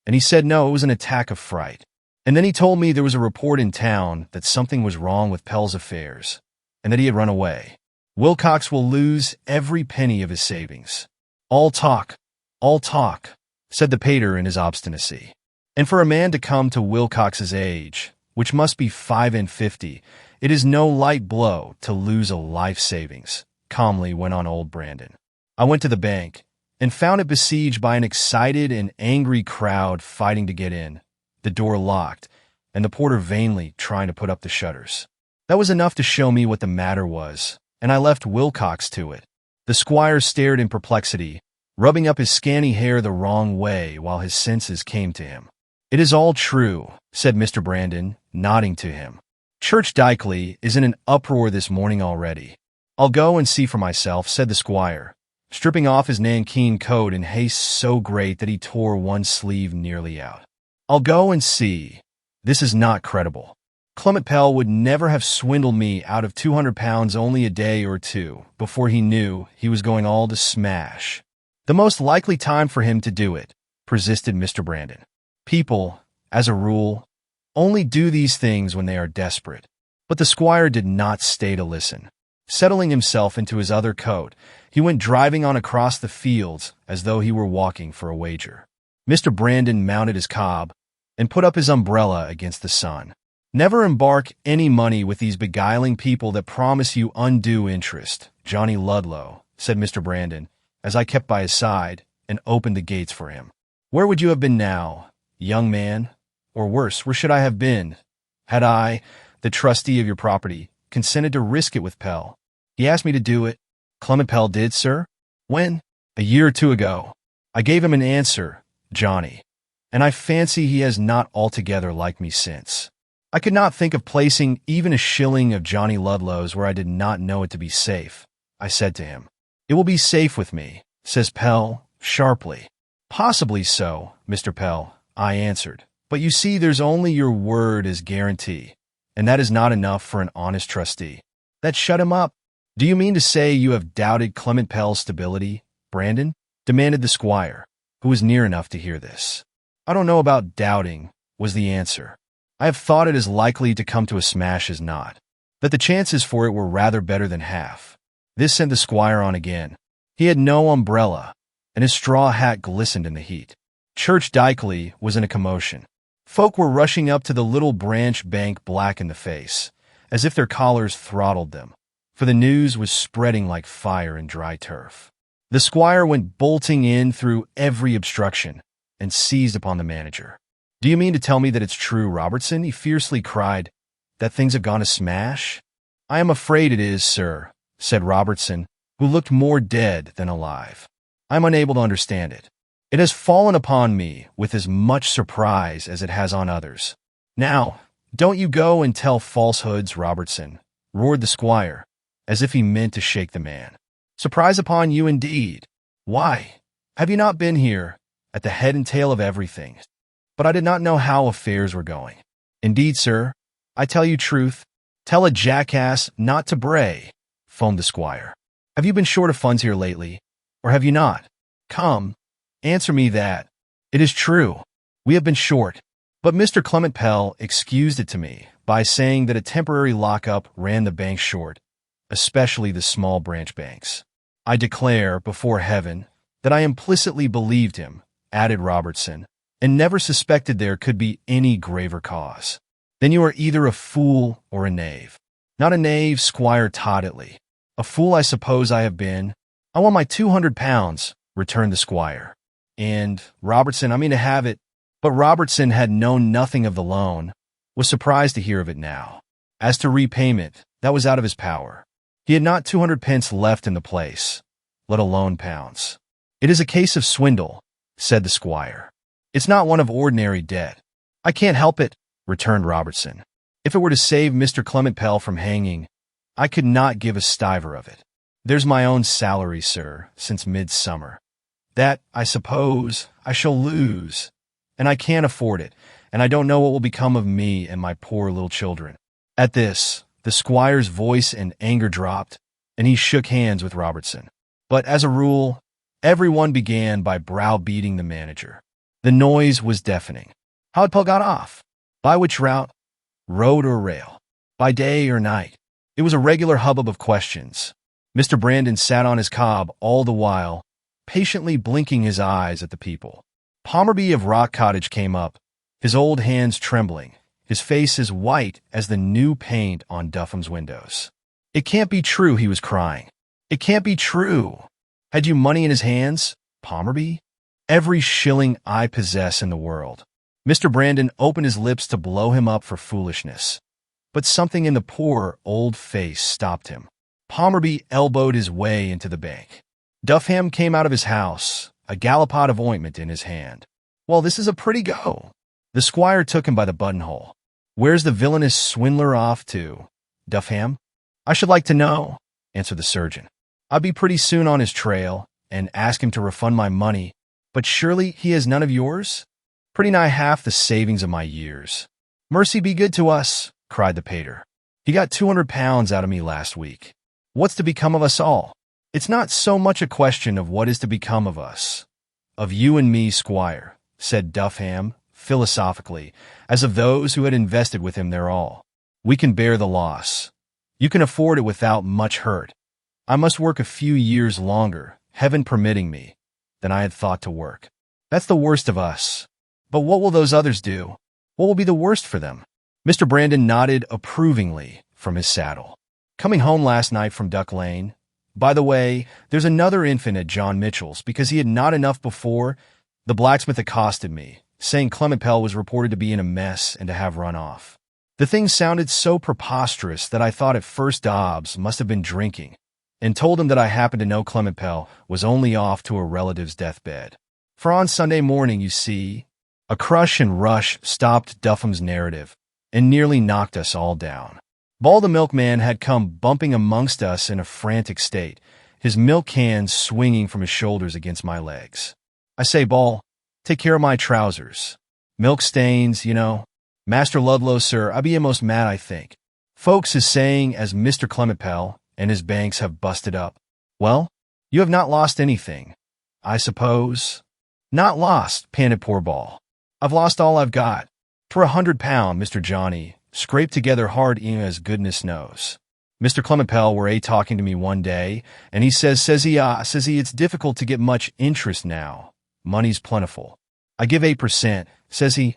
and he said no, it was an attack of fright. And then he told me there was a report in town that something was wrong with Pell's affairs, and that he had run away. Wilcox will lose every penny of his savings. All talk, said the pater in his obstinacy. And for a man to come to Wilcox's age, which must be 55, it is no light blow to lose a life savings, calmly went on old Brandon. I went to the bank, and found it besieged by an excited and angry crowd fighting to get in, the door locked, and the porter vainly trying to put up the shutters. That was enough to show me what the matter was, and I left Wilcox to it. The squire stared in perplexity, rubbing up his scanty hair the wrong way while his senses came to him. It is all true, said Mr. Brandon, nodding to him. Church Dykeley is in an uproar this morning already. I'll go and see for myself, said the squire, stripping off his nankeen coat in haste so great that he tore one sleeve nearly out. I'll go and see. This is not credible. Clement Pell would never have swindled me out of £200 only a day or two before he knew he was going all to smash. The most likely time for him to do it, persisted Mr. Brandon. People, as a rule, only do these things when they are desperate. But the squire did not stay to listen. Settling himself into his other coat, he went driving on across the fields as though he were walking for a wager. Mr. Brandon mounted his cob and put up his umbrella against the sun. Never embark any money with these beguiling people that promise you undue interest, Johnny Ludlow, said Mr. Brandon, as I kept by his side and opened the gates for him. Where would you have been now, young man? Or worse, where should I have been, had I, the trustee of your property, consented to risk it with Pell? He asked me to do it. Clement Pell did, sir? When? A year or two ago. I gave him an answer, Johnny, and I fancy he has not altogether liked me since. I could not think of placing even a shilling of Johnny Ludlow's where I did not know it to be safe. I said to him, "It will be safe with me," says Pell, sharply. "Possibly so, Mr. Pell," I answered. "But you see, there's only your word as guarantee, and that is not enough for an honest trustee. That shut him up." "Do you mean to say you have doubted Clement Pell's stability, Brandon?" demanded the squire, who was near enough to hear this. "I don't know about doubting," was the answer. "I have thought it as likely to come to a smash as not, that the chances for it were rather better than half." This sent the squire on again. He had no umbrella, and his straw hat glistened in the heat. Church Dykeley was in a commotion. Folk were rushing up to the little branch bank black in the face, as if their collars throttled them, for the news was spreading like fire in dry turf. The squire went bolting in through every obstruction and seized upon the manager. "Do you mean to tell me that it's true, Robertson?" he fiercely cried, "that things have gone to smash?" "I am afraid it is, sir," said Robertson, who looked more dead than alive. "I am unable to understand it. It has fallen upon me with as much surprise as it has on others." "Now, don't you go and tell falsehoods, Robertson," roared the squire, as if he meant to shake the man. "Surprise upon you indeed. Why, have you not been here, at the head and tail of everything, but I did not know how affairs were going. Indeed, sir, I tell you truth. Tell a jackass not to bray, foamed the squire. Have you been short of funds here lately, or have you not? Come, answer me that. It is true. We have been short. But Mr. Clement Pell excused it to me by saying that a temporary lockup ran the bank short, especially the small branch banks. I declare before heaven that I implicitly believed him, added Robertson, and never suspected there could be any graver cause. Then you are either a fool or a knave. Not a knave, Squire Todditley. A fool I suppose I have been. I want my £200, returned the squire. And, Robertson, I mean to have it. But Robertson had known nothing of the loan, was surprised to hear of it now. As to repayment, that was out of his power. He had not 200 pence left in the place, let alone pounds. It is a case of swindle, said the squire. It's not one of ordinary debt. I can't help it, returned Robertson. If it were to save Mr. Clement Pell from hanging, I could not give a stiver of it. There's my own salary, sir, since midsummer. That, I suppose, I shall lose. And I can't afford it, and I don't know what will become of me and my poor little children. At this, the squire's voice and anger dropped, and he shook hands with Robertson. But as a rule, everyone began by browbeating the manager. The noise was deafening. How had Pell got off? By which route? Road or rail? By day or night? It was a regular hubbub of questions. Mr. Brandon sat on his cob all the while, patiently blinking his eyes at the people. Pomerby of Rock Cottage came up, his old hands trembling, his face as white as the new paint on Duffham's windows. It can't be true, he was crying. It can't be true. Had you money in his hands, Pomerby? Every shilling I possess in the world. Mr. Brandon opened his lips to blow him up for foolishness, but something in the poor old face stopped him. Pomerby elbowed his way into the bank. Duffham came out of his house, a gallipot of ointment in his hand. Well, this is a pretty go. The squire took him by the buttonhole. Where's the villainous swindler off to, Duffham? I should like to know, answered the surgeon. I'll be pretty soon on his trail and ask him to refund my money, but surely he has none of yours? Pretty nigh half the savings of my years. Mercy be good to us, cried the pater. He got £200 out of me last week. What's to become of us all? It's not so much a question of what is to become of us. Of you and me, squire, said Duffham, philosophically, as of those who had invested with him their all. We can bear the loss. You can afford it without much hurt. I must work a few years longer, heaven permitting me, than I had thought to work. That's the worst of us. But what will those others do? What will be the worst for them? Mr. Brandon nodded approvingly from his saddle. Coming home last night from Duck Lane, by the way, there's another infant at John Mitchell's because he had not enough before. The blacksmith accosted me, saying Clement Pell was reported to be in a mess and to have run off. The thing sounded so preposterous that I thought at first Dobbs must have been drinking, and told him that I happened to know Clement Pell was only off to a relative's deathbed. For on Sunday morning, you see, a crush and rush stopped Duffham's narrative and nearly knocked us all down. Ball the milkman had come bumping amongst us in a frantic state, his milk cans swinging from his shoulders against my legs. I say, Ball, take care of my trousers. Milk stains, you know. Master Ludlow, sir, I be a'most mad, I think. Folks is saying as Mr. Clement Pell and his banks have busted up. Well, you have not lost anything, I suppose. Not lost, panted poor Ball. I've lost all I've got. 'Twere £100, Mr. Johnny, scraped together hard as goodness knows. Mr. Clement Pell were talking to me one day, and he says he, it's difficult to get much interest now. Money's plentiful. I give 8%, says he.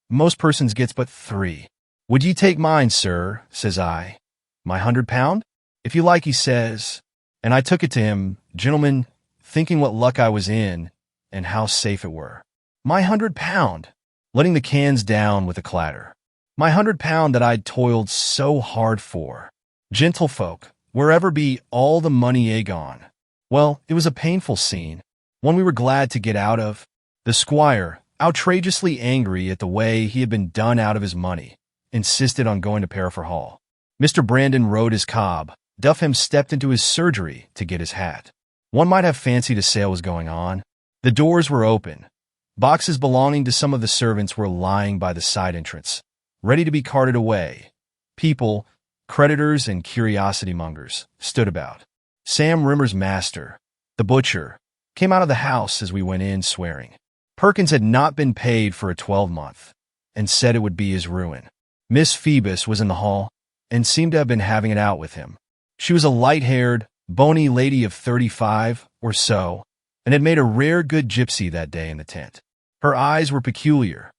Most persons gets but 3. Would ye take mine, sir, says I. My £100? If you like, he says. And I took it to him, gentlemen, thinking what luck I was in, and how safe it were. My £100, letting the cans down with a clatter. My £100 that I'd toiled so hard for. Gentlefolk, wherever be all the money gone. Well, it was a painful scene, one we were glad to get out of. The squire, outrageously angry at the way he had been done out of his money, insisted on going to Parafor Hall. Mr. Brandon rode his cob. Duffham stepped into his surgery to get his hat. One might have fancied a sale was going on. The doors were open, Boxes belonging to some of the servants were lying by the side entrance, ready to be carted away. People, creditors and curiosity mongers, stood about. Sam Rimmer's master, the butcher, came out of the house as we went in, swearing. Perkins had not been paid for a 12-month, and said it would be his ruin. Miss Phoebus was in the hall, and seemed to have been having it out with him. She was a light-haired, bony lady of 35 or so, and had made a rare good gypsy that day in the tent. Her eyes were peculiar,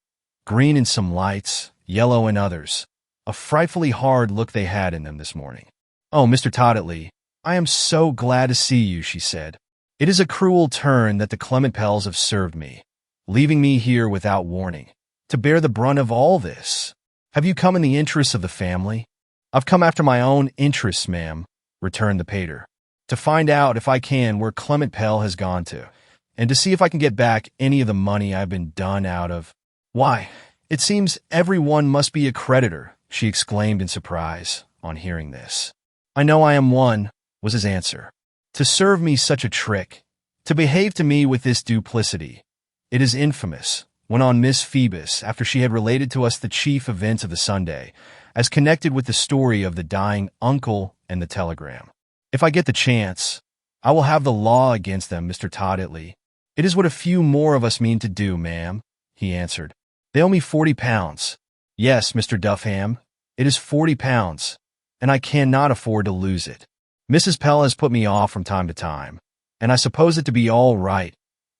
green in some lights, yellow in others. A frightfully hard look they had in them this morning. "Oh, Mr. Toddetley, I am so glad to see you," she said. "It is a cruel turn that the Clement Pells have served me, leaving me here without warning, to bear the brunt of all this. Have you come in the interests of the family?" "I've come after my own interests, ma'am," returned the pater, "to find out, if I can, where Clement Pell has gone to, and to see if I can get back any of the money I've been done out of." "Why, it seems every one must be a creditor," she exclaimed in surprise on hearing this. "I know I am one," was his answer. "To serve me such a trick, to behave to me with this duplicity. It is infamous," went on Miss Phoebus after she had related to us the chief events of the Sunday, as connected with the story of the dying uncle and the telegram. "If I get the chance, I will have the law against them, Mr. Toddetley." "It is what a few more of us mean to do, ma'am," he answered. "They owe me £40. Yes, Mr. Duffham, it is £40, and I cannot afford to lose it. Mrs. Pell has put me off from time to time, and I suppose it to be all right.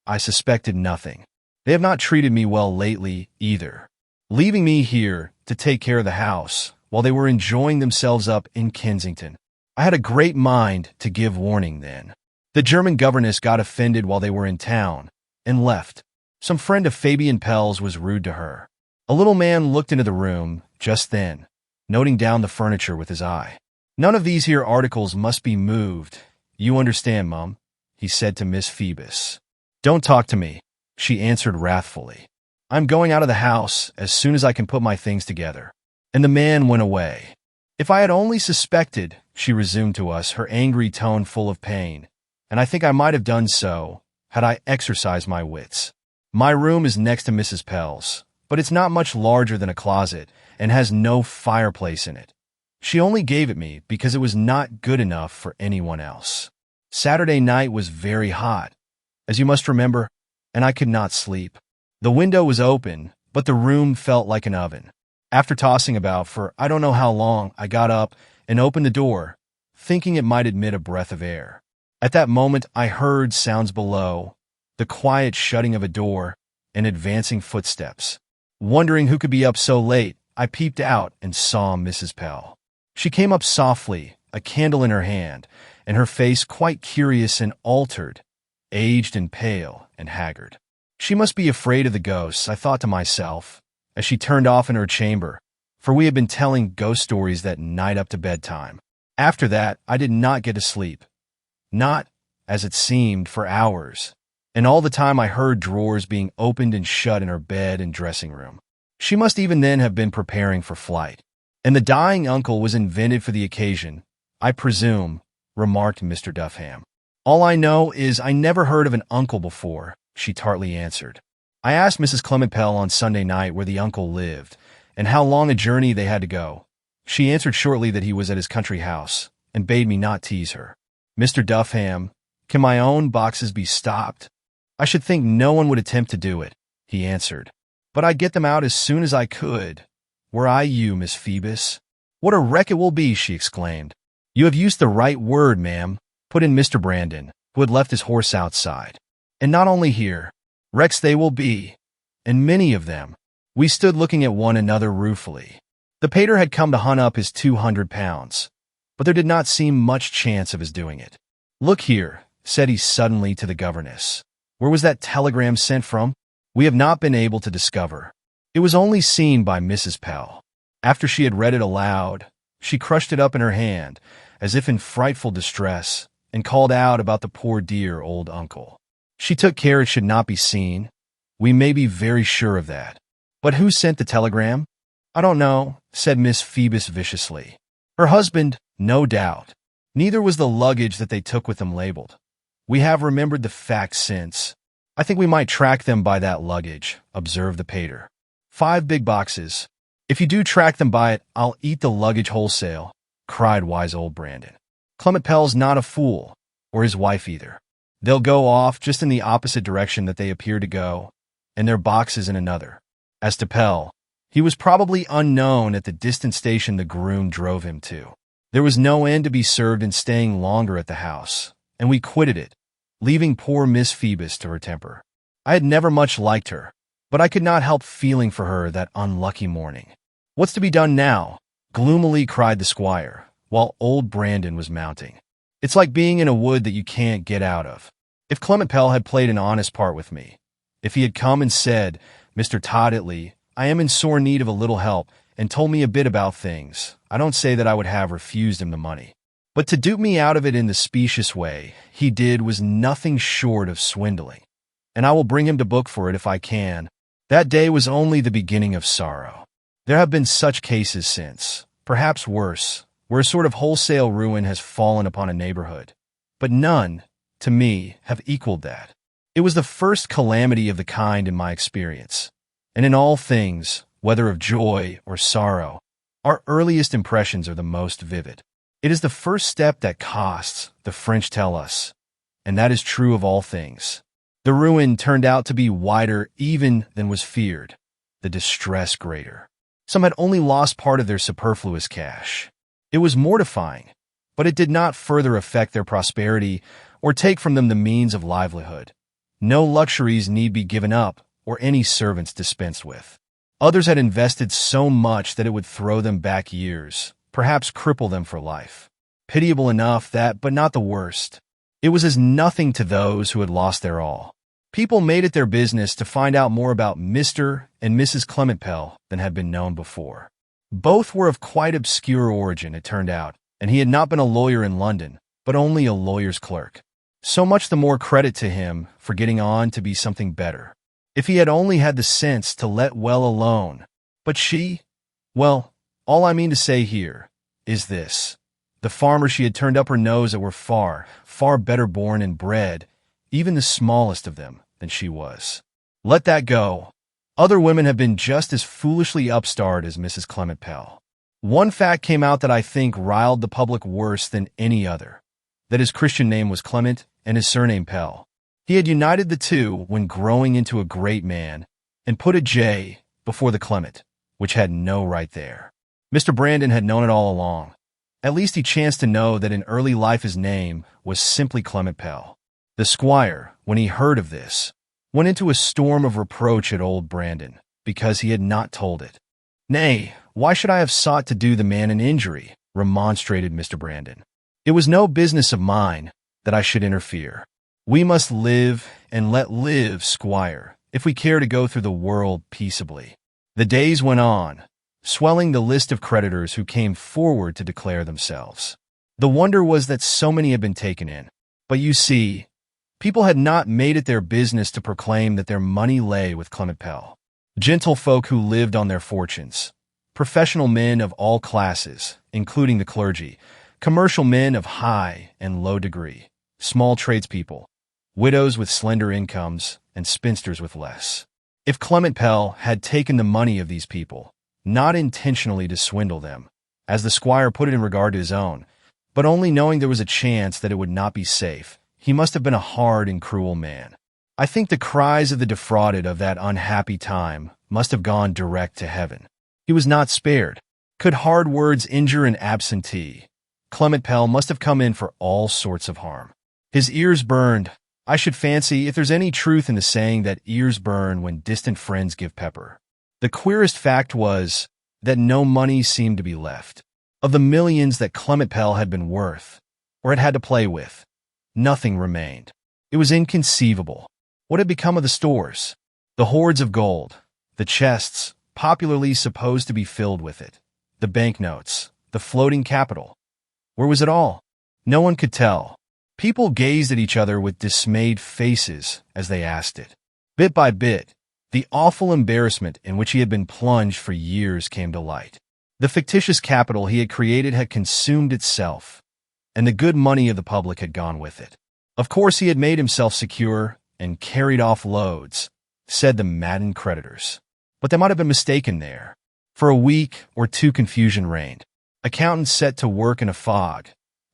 I suspected nothing. They have not treated me well lately, either, leaving me here to take care of the house while they were enjoying themselves up in Kensington. I had a great mind to give warning then. The German governess got offended while they were in town, and left. Some friend of Fabian Pell's was rude to her." A little man looked into the room just then, noting down the furniture with his eye. "None of these here articles must be moved, you understand, Mum," he said to Miss Phoebus. "Don't talk to me," she answered wrathfully. "I'm going out of the house as soon as I can put my things together." And the man went away. "If I had only suspected," she resumed to us, her angry tone full of pain, "and I think I might have done so, had I exercised my wits. My room is next to Mrs. Pell's, but it's not much larger than a closet, and has no fireplace in it. She only gave it me because it was not good enough for anyone else. Saturday night was very hot, as you must remember, and I could not sleep. The window was open, but the room felt like an oven. After tossing about for I don't know how long, I got up and opened the door, thinking it might admit a breath of air. At that moment I heard sounds below, the quiet shutting of a door, and advancing footsteps. Wondering who could be up so late, I peeped out and saw Mrs. Pell. She came up softly, a candle in her hand, and her face quite curious and altered, aged and pale and haggard. She must be afraid of the ghosts, I thought to myself, as she turned off in her chamber, for we had been telling ghost stories that night up to bedtime. After that, I did not get to sleep. Not, as it seemed, for hours, and all the time I heard drawers being opened and shut in her bed and dressing room. She must even then have been preparing for flight. And the dying uncle was invented for the occasion, I presume, remarked Mr. Duffham. All I know is I never heard of an uncle before, she tartly answered. I asked Mrs. Clement Pell on Sunday night where the uncle lived, and how long a journey they had to go. She answered shortly that he was at his country house, and bade me not tease her. Mr. Duffham, can my own boxes be stopped? I should think no one would attempt to do it, he answered. But I'd get them out as soon as I could. Were I you, Miss Phoebus? What a wreck it will be, she exclaimed. You have used the right word, ma'am, put in Mr. Brandon, who had left his horse outside. And not only here. Wrecks they will be, and many of them. We stood looking at one another ruefully. The pater had come to hunt up his £200, but there did not seem much chance of his doing it. Look here, said he suddenly to the governess. Where was that telegram sent from? We have not been able to discover. It was only seen by Mrs. Pell. After she had read it aloud, she crushed it up in her hand, as if in frightful distress, and called out about the poor dear old uncle. She took care it should not be seen. We may be very sure of that. But who sent the telegram? I don't know, said Miss Phoebus viciously. Her husband, no doubt. Neither was the luggage that they took with them labeled. We have remembered the fact since. I think we might track them by that luggage, observed the pater. 5 big boxes. If you do track them by it, I'll eat the luggage wholesale, cried wise old Brandon. Clement Pell's not a fool, or his wife either. They'll go off just in the opposite direction that they appear to go, and their box is in another. As to Pell, he was probably unknown at the distant station the groom drove him to. There was no end to be served in staying longer at the house, and we quitted it, leaving poor Miss Phoebus to her temper. I had never much liked her, but I could not help feeling for her that unlucky morning. What's to be done now? Gloomily cried the squire, while old Brandon was mounting. It's like being in a wood that you can't get out of. If Clement Pell had played an honest part with me, if he had come and said, Mr. Todd Itley, I am in sore need of a little help, and told me a bit about things, I don't say that I would have refused him the money. But to dupe me out of it in the specious way he did was nothing short of swindling, and I will bring him to book for it if I can. That day was only the beginning of sorrow. There have been such cases since, perhaps worse, where a sort of wholesale ruin has fallen upon a neighborhood. But none, to me, have equaled that. It was the first calamity of the kind in my experience, and in all things, whether of joy or sorrow, our earliest impressions are the most vivid. It is the first step that costs, the French tell us, and that is true of all things. The ruin turned out to be wider even than was feared, the distress greater. Some had only lost part of their superfluous cash. It was mortifying, but it did not further affect their prosperity or take from them the means of livelihood. No luxuries need be given up or any servants dispensed with. Others had invested so much that it would throw them back years, perhaps cripple them for life. Pitiable enough that, but not the worst. It was as nothing to those who had lost their all. People made it their business to find out more about Mr. and Mrs. Clement Pell than had been known before. Both were of quite obscure origin, it turned out, and he had not been a lawyer in London, but only a lawyer's clerk. So much the more credit to him for getting on to be something better. If he had only had the sense to let well alone. But she, well, all I mean to say here is this. The farmers she had turned up her nose at were far, far better born and bred, even the smallest of them, than she was. Let that go. Other women have been just as foolishly upstart as Mrs. Clement Pell. One fact came out that I think riled the public worse than any other, that his Christian name was Clement and his surname Pell. He had united the two when growing into a great man and put a J before the Clement, which had no right there. Mr. Brandon had known it all along. At least he chanced to know that in early life his name was simply Clement Pell. The squire, when he heard of this, went into a storm of reproach at old Brandon because he had not told it. Nay, why should I have sought to do the man an injury? Remonstrated Mr. Brandon. It was no business of mine that I should interfere. We must live and let live, squire, if we care to go through the world peaceably. The days went on, swelling the list of creditors who came forward to declare themselves. The wonder was that so many had been taken in. But you see, people had not made it their business to proclaim that their money lay with Clement Pell. Gentlefolk who lived on their fortunes, professional men of all classes, including the clergy, commercial men of high and low degree, small tradespeople, widows with slender incomes, and spinsters with less. If Clement Pell had taken the money of these people, not intentionally to swindle them, as the squire put it in regard to his own, but only knowing there was a chance that it would not be safe, he must have been a hard and cruel man. I think the cries of the defrauded of that unhappy time must have gone direct to heaven. He was not spared. Could hard words injure an absentee? Clement Pell must have come in for all sorts of harm. His ears burned. I should fancy, if there's any truth in the saying that ears burn when distant friends give pepper. The queerest fact was that no money seemed to be left. Of the millions that Clement Pell had been worth, or had had to play with, nothing remained. It was inconceivable. What had become of the stores? The hoards of gold, the chests, popularly supposed to be filled with it, the banknotes, the floating capital. Where was it all? No one could tell. People gazed at each other with dismayed faces as they asked it. Bit by bit, the awful embarrassment in which he had been plunged for years came to light. The fictitious capital he had created had consumed itself, and the good money of the public had gone with it. Of course he had made himself secure, and carried off loads, said the maddened creditors. But they might have been mistaken there. For a week or two confusion reigned. Accountants set to work in a fog.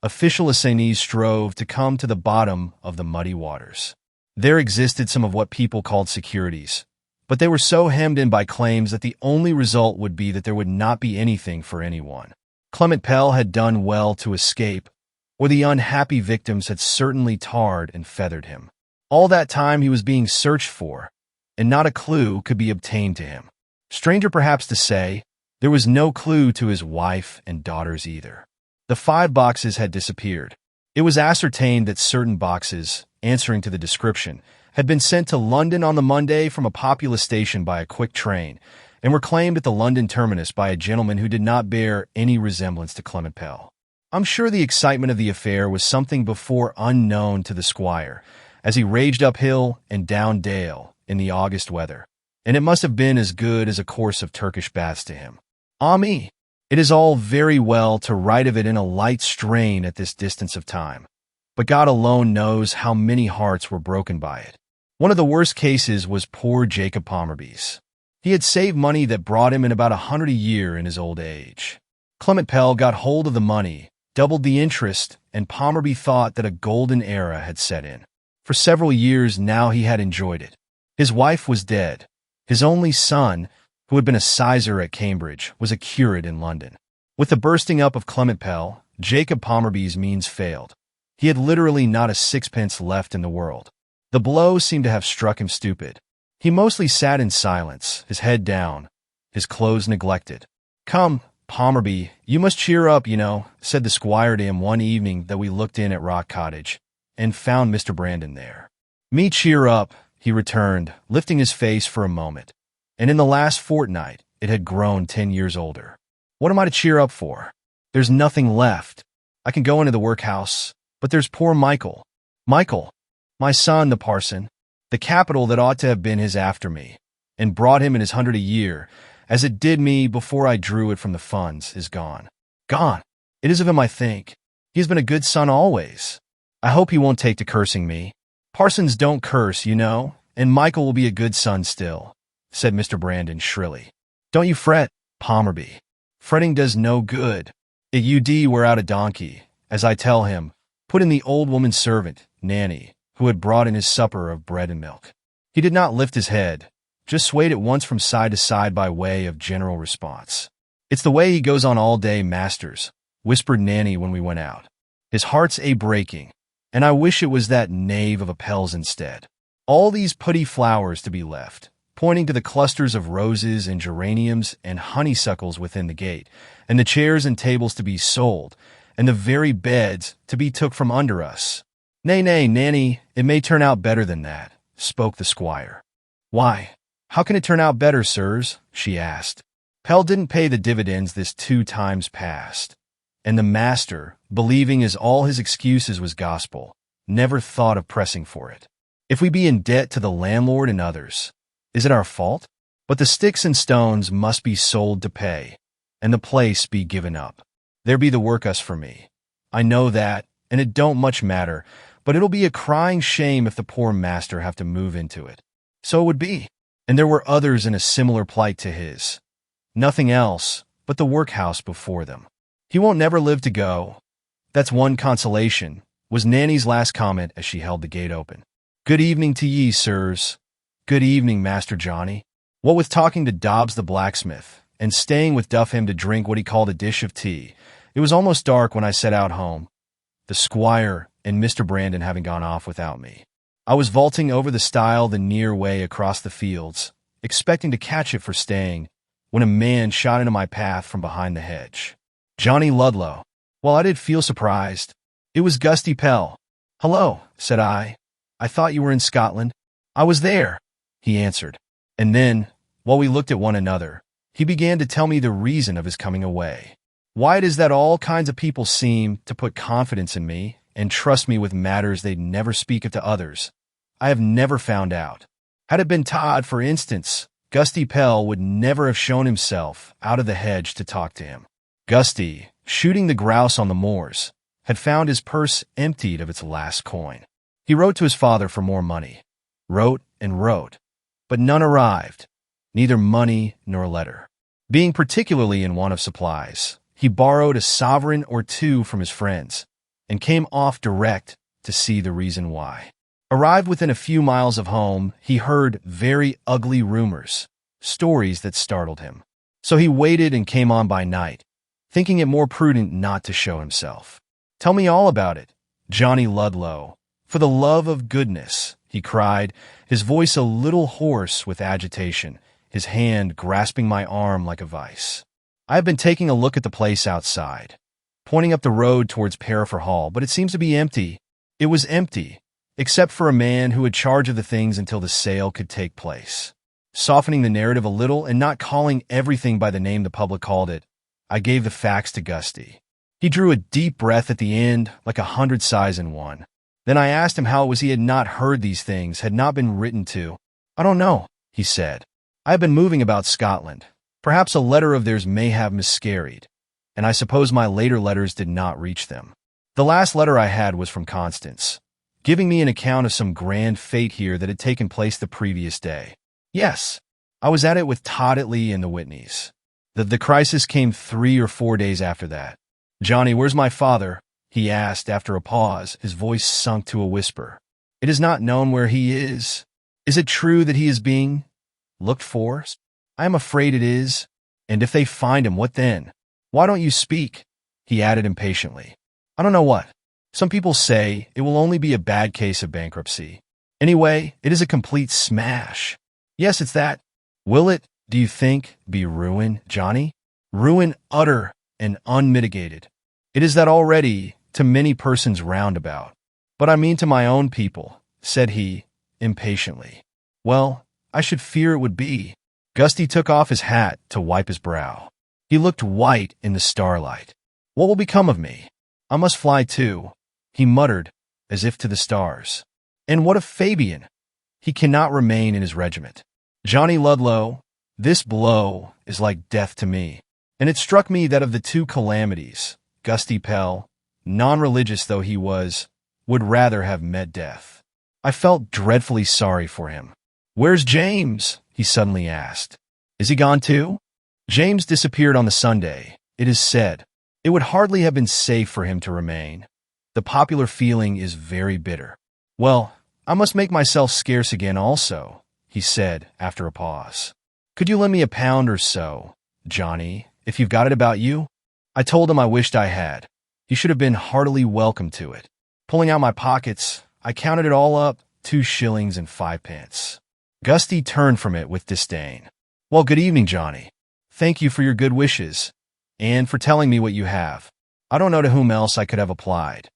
Official assignees strove to come to the bottom of the muddy waters. There existed some of what people called securities, but they were so hemmed in by claims that the only result would be that there would not be anything for anyone. Clement Pell had done well to escape, or the unhappy victims had certainly tarred and feathered him. All that time he was being searched for, and not a clue could be obtained to him. Stranger perhaps to say, there was no clue to his wife and daughters either. The 5 boxes had disappeared. It was ascertained that certain boxes, answering to the description, had been sent to London on the Monday from a populous station by a quick train, and were claimed at the London terminus by a gentleman who did not bear any resemblance to Clement Pell. I'm sure the excitement of the affair was something before unknown to the squire, as he raged uphill and down dale in the August weather, and it must have been as good as a course of Turkish baths to him. Ah me! It is all very well to write of it in a light strain at this distance of time, but God alone knows how many hearts were broken by it. One of the worst cases was poor Jacob Pomerby's. He had saved money that brought him in about 100 a year in his old age. Clement Pell got hold of the money, doubled the interest, and Pomerby thought that a golden era had set in. For several years now he had enjoyed it. His wife was dead. His only son, who had been a sizar at Cambridge, was a curate in London. With the bursting up of Clement Pell, Jacob Pomerby's means failed. He had literally not a sixpence left in the world. The blow seemed to have struck him stupid. He mostly sat in silence, his head down, his clothes neglected. "Come, Pomerby, you must cheer up, you know," said the squire to him one evening that we looked in at Rock Cottage, and found Mr. Brandon there. "Me cheer up," he returned, lifting his face for a moment. And in the last fortnight, it had grown 10 years older. "What am I to cheer up for? There's nothing left. I can go into the workhouse, but there's poor Michael. Michael, my son, the parson, the capital that ought to have been his after me, and brought him in his 100 a year, as it did me before I drew it from the funds, is gone. Gone. It is of him I think. He has been a good son always. I hope he won't take to cursing me. Parsons don't curse, you know, and Michael will be a good son still," said Mr. Brandon shrilly. "Don't you fret, Pomerby. Fretting does no good. It ud wear out a donkey, as I tell him, put in the old woman's servant, Nanny, who had brought in his supper of bread and milk." He did not lift his head, just swayed it once from side to side by way of general response. "It's the way he goes on all day, masters," whispered Nanny when we went out. "His heart's a-breaking, and I wish it was that knave of a Pell's instead. All these putty flowers to be left, pointing to the clusters of roses and geraniums and honeysuckles within the gate, and the chairs and tables to be sold, and the very beds to be took from under us." "Nay, nay, Nanny, it may turn out better than that," spoke the squire. "Why, how can it turn out better, sirs?" she asked. "Pell didn't pay the dividends this 2 times past, and the master, believing as all his excuses was gospel, never thought of pressing for it. If we be in debt to the landlord and others, is it our fault? But the sticks and stones must be sold to pay, and the place be given up. There be the workus for me. I know that, and it don't much matter, but it'll be a crying shame if the poor master have to move into it. So it would be. And there were others in a similar plight to his. Nothing else but the workhouse before them. He won't never live to go. That's one consolation," was Nanny's last comment as she held the gate open. "Good evening to ye, sirs. Good evening, Master Johnny. What with talking to Dobbs the blacksmith, and staying with Duffham to drink what he called a dish of tea, it was almost dark when I set out home, the squire and Mr. Brandon having gone off without me. I was vaulting over the stile the near way across the fields, expecting to catch it for staying, when a man shot into my path from behind the hedge. Johnny Ludlow. Well, I did feel surprised. It was Gusty Pell. "Hello," said I. "I thought you were in Scotland." "I was there," he answered. And then, while we looked at one another, he began to tell me the reason of his coming away. Why it is that all kinds of people seem to put confidence in me and trust me with matters they'd never speak of to others, I have never found out. Had it been Todd, for instance, Gusty Pell would never have shown himself out of the hedge to talk to him. Gusty, shooting the grouse on the moors, had found his purse emptied of its last coin. He wrote to his father for more money. wrote and wrote, but none arrived, neither money nor letter. Being particularly in want of supplies, he borrowed a sovereign or two from his friends and came off direct to see the reason why. Arrived within a few miles of home, he heard very ugly rumors, stories that startled him. So he waited and came on by night, thinking it more prudent not to show himself. "Tell me all about it, Johnny Ludlow. For the love of goodness," he cried, his voice a little hoarse with agitation, his hand grasping my arm like a vice. "I have been taking a look at the place outside," pointing up the road towards Perifer Hall, "but it seems to be empty." It was empty, except for a man who had charge of the things until the sale could take place. Softening the narrative a little and not calling everything by the name the public called it, I gave the facts to Gusty. He drew a deep breath at the end, like 100 sighs in one. Then I asked him how it was he had not heard these things, had not been written to. "I don't know," he said. "I have been moving about Scotland. Perhaps a letter of theirs may have miscarried, and I suppose my later letters did not reach them. The last letter I had was from Constance, giving me an account of some grand fete here that had taken place the previous day. Yes, I was at it with Todd Atlee and the Whitneys. The crisis came 3 or 4 days after that. "Johnny, where's my father?" he asked after a pause, his voice sunk to a whisper. "It is not known where he is. Is it true that he is being looked for?" "I am afraid it is. And if they find him, what then?" "Why don't you speak?" he added impatiently. "I don't know what. Some people say it will only be a bad case of bankruptcy. Anyway, it is a complete smash." "Yes, it's that." "Will it, do you think, be ruin, Johnny?" "Ruin utter and unmitigated. It is that already to many persons round about. But I mean to my own people," said he, impatiently. "Well, I should fear it would be." Gusty took off his hat to wipe his brow. He looked white in the starlight. "What will become of me? I must fly too," he muttered, as if to the stars. "And what of Fabian? He cannot remain in his regiment. Johnny Ludlow, this blow is like death to me." And it struck me that of the two calamities, Gusty Pell, non-religious though he was, would rather have met death. I felt dreadfully sorry for him. "Where's James?" he suddenly asked. "Is he gone too?" "James disappeared on the Sunday, it is said. It would hardly have been safe for him to remain. The popular feeling is very bitter." "Well, I must make myself scarce again also," he said after a pause. "Could you lend me £1 or so, Johnny, if you've got it about you?" I told him I wished I had. He should have been heartily welcome to it. Pulling out my pockets, I counted it all up, 2 shillings and 5 pence. Gusty turned from it with disdain. "Well, good evening, Johnny. Thank you for your good wishes, and for telling me what you have. I don't know to whom else I could have applied,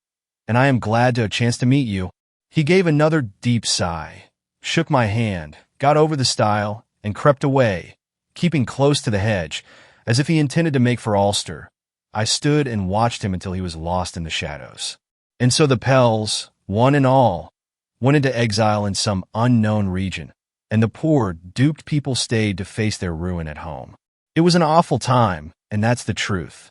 and I am glad to have a chance to meet you." He gave another deep sigh, shook my hand, got over the stile, and crept away, keeping close to the hedge, as if he intended to make for Ulster. I stood and watched him until he was lost in the shadows. And so the Pells, one and all, went into exile in some unknown region, and the poor, duped people stayed to face their ruin at home. It was an awful time, and that's the truth.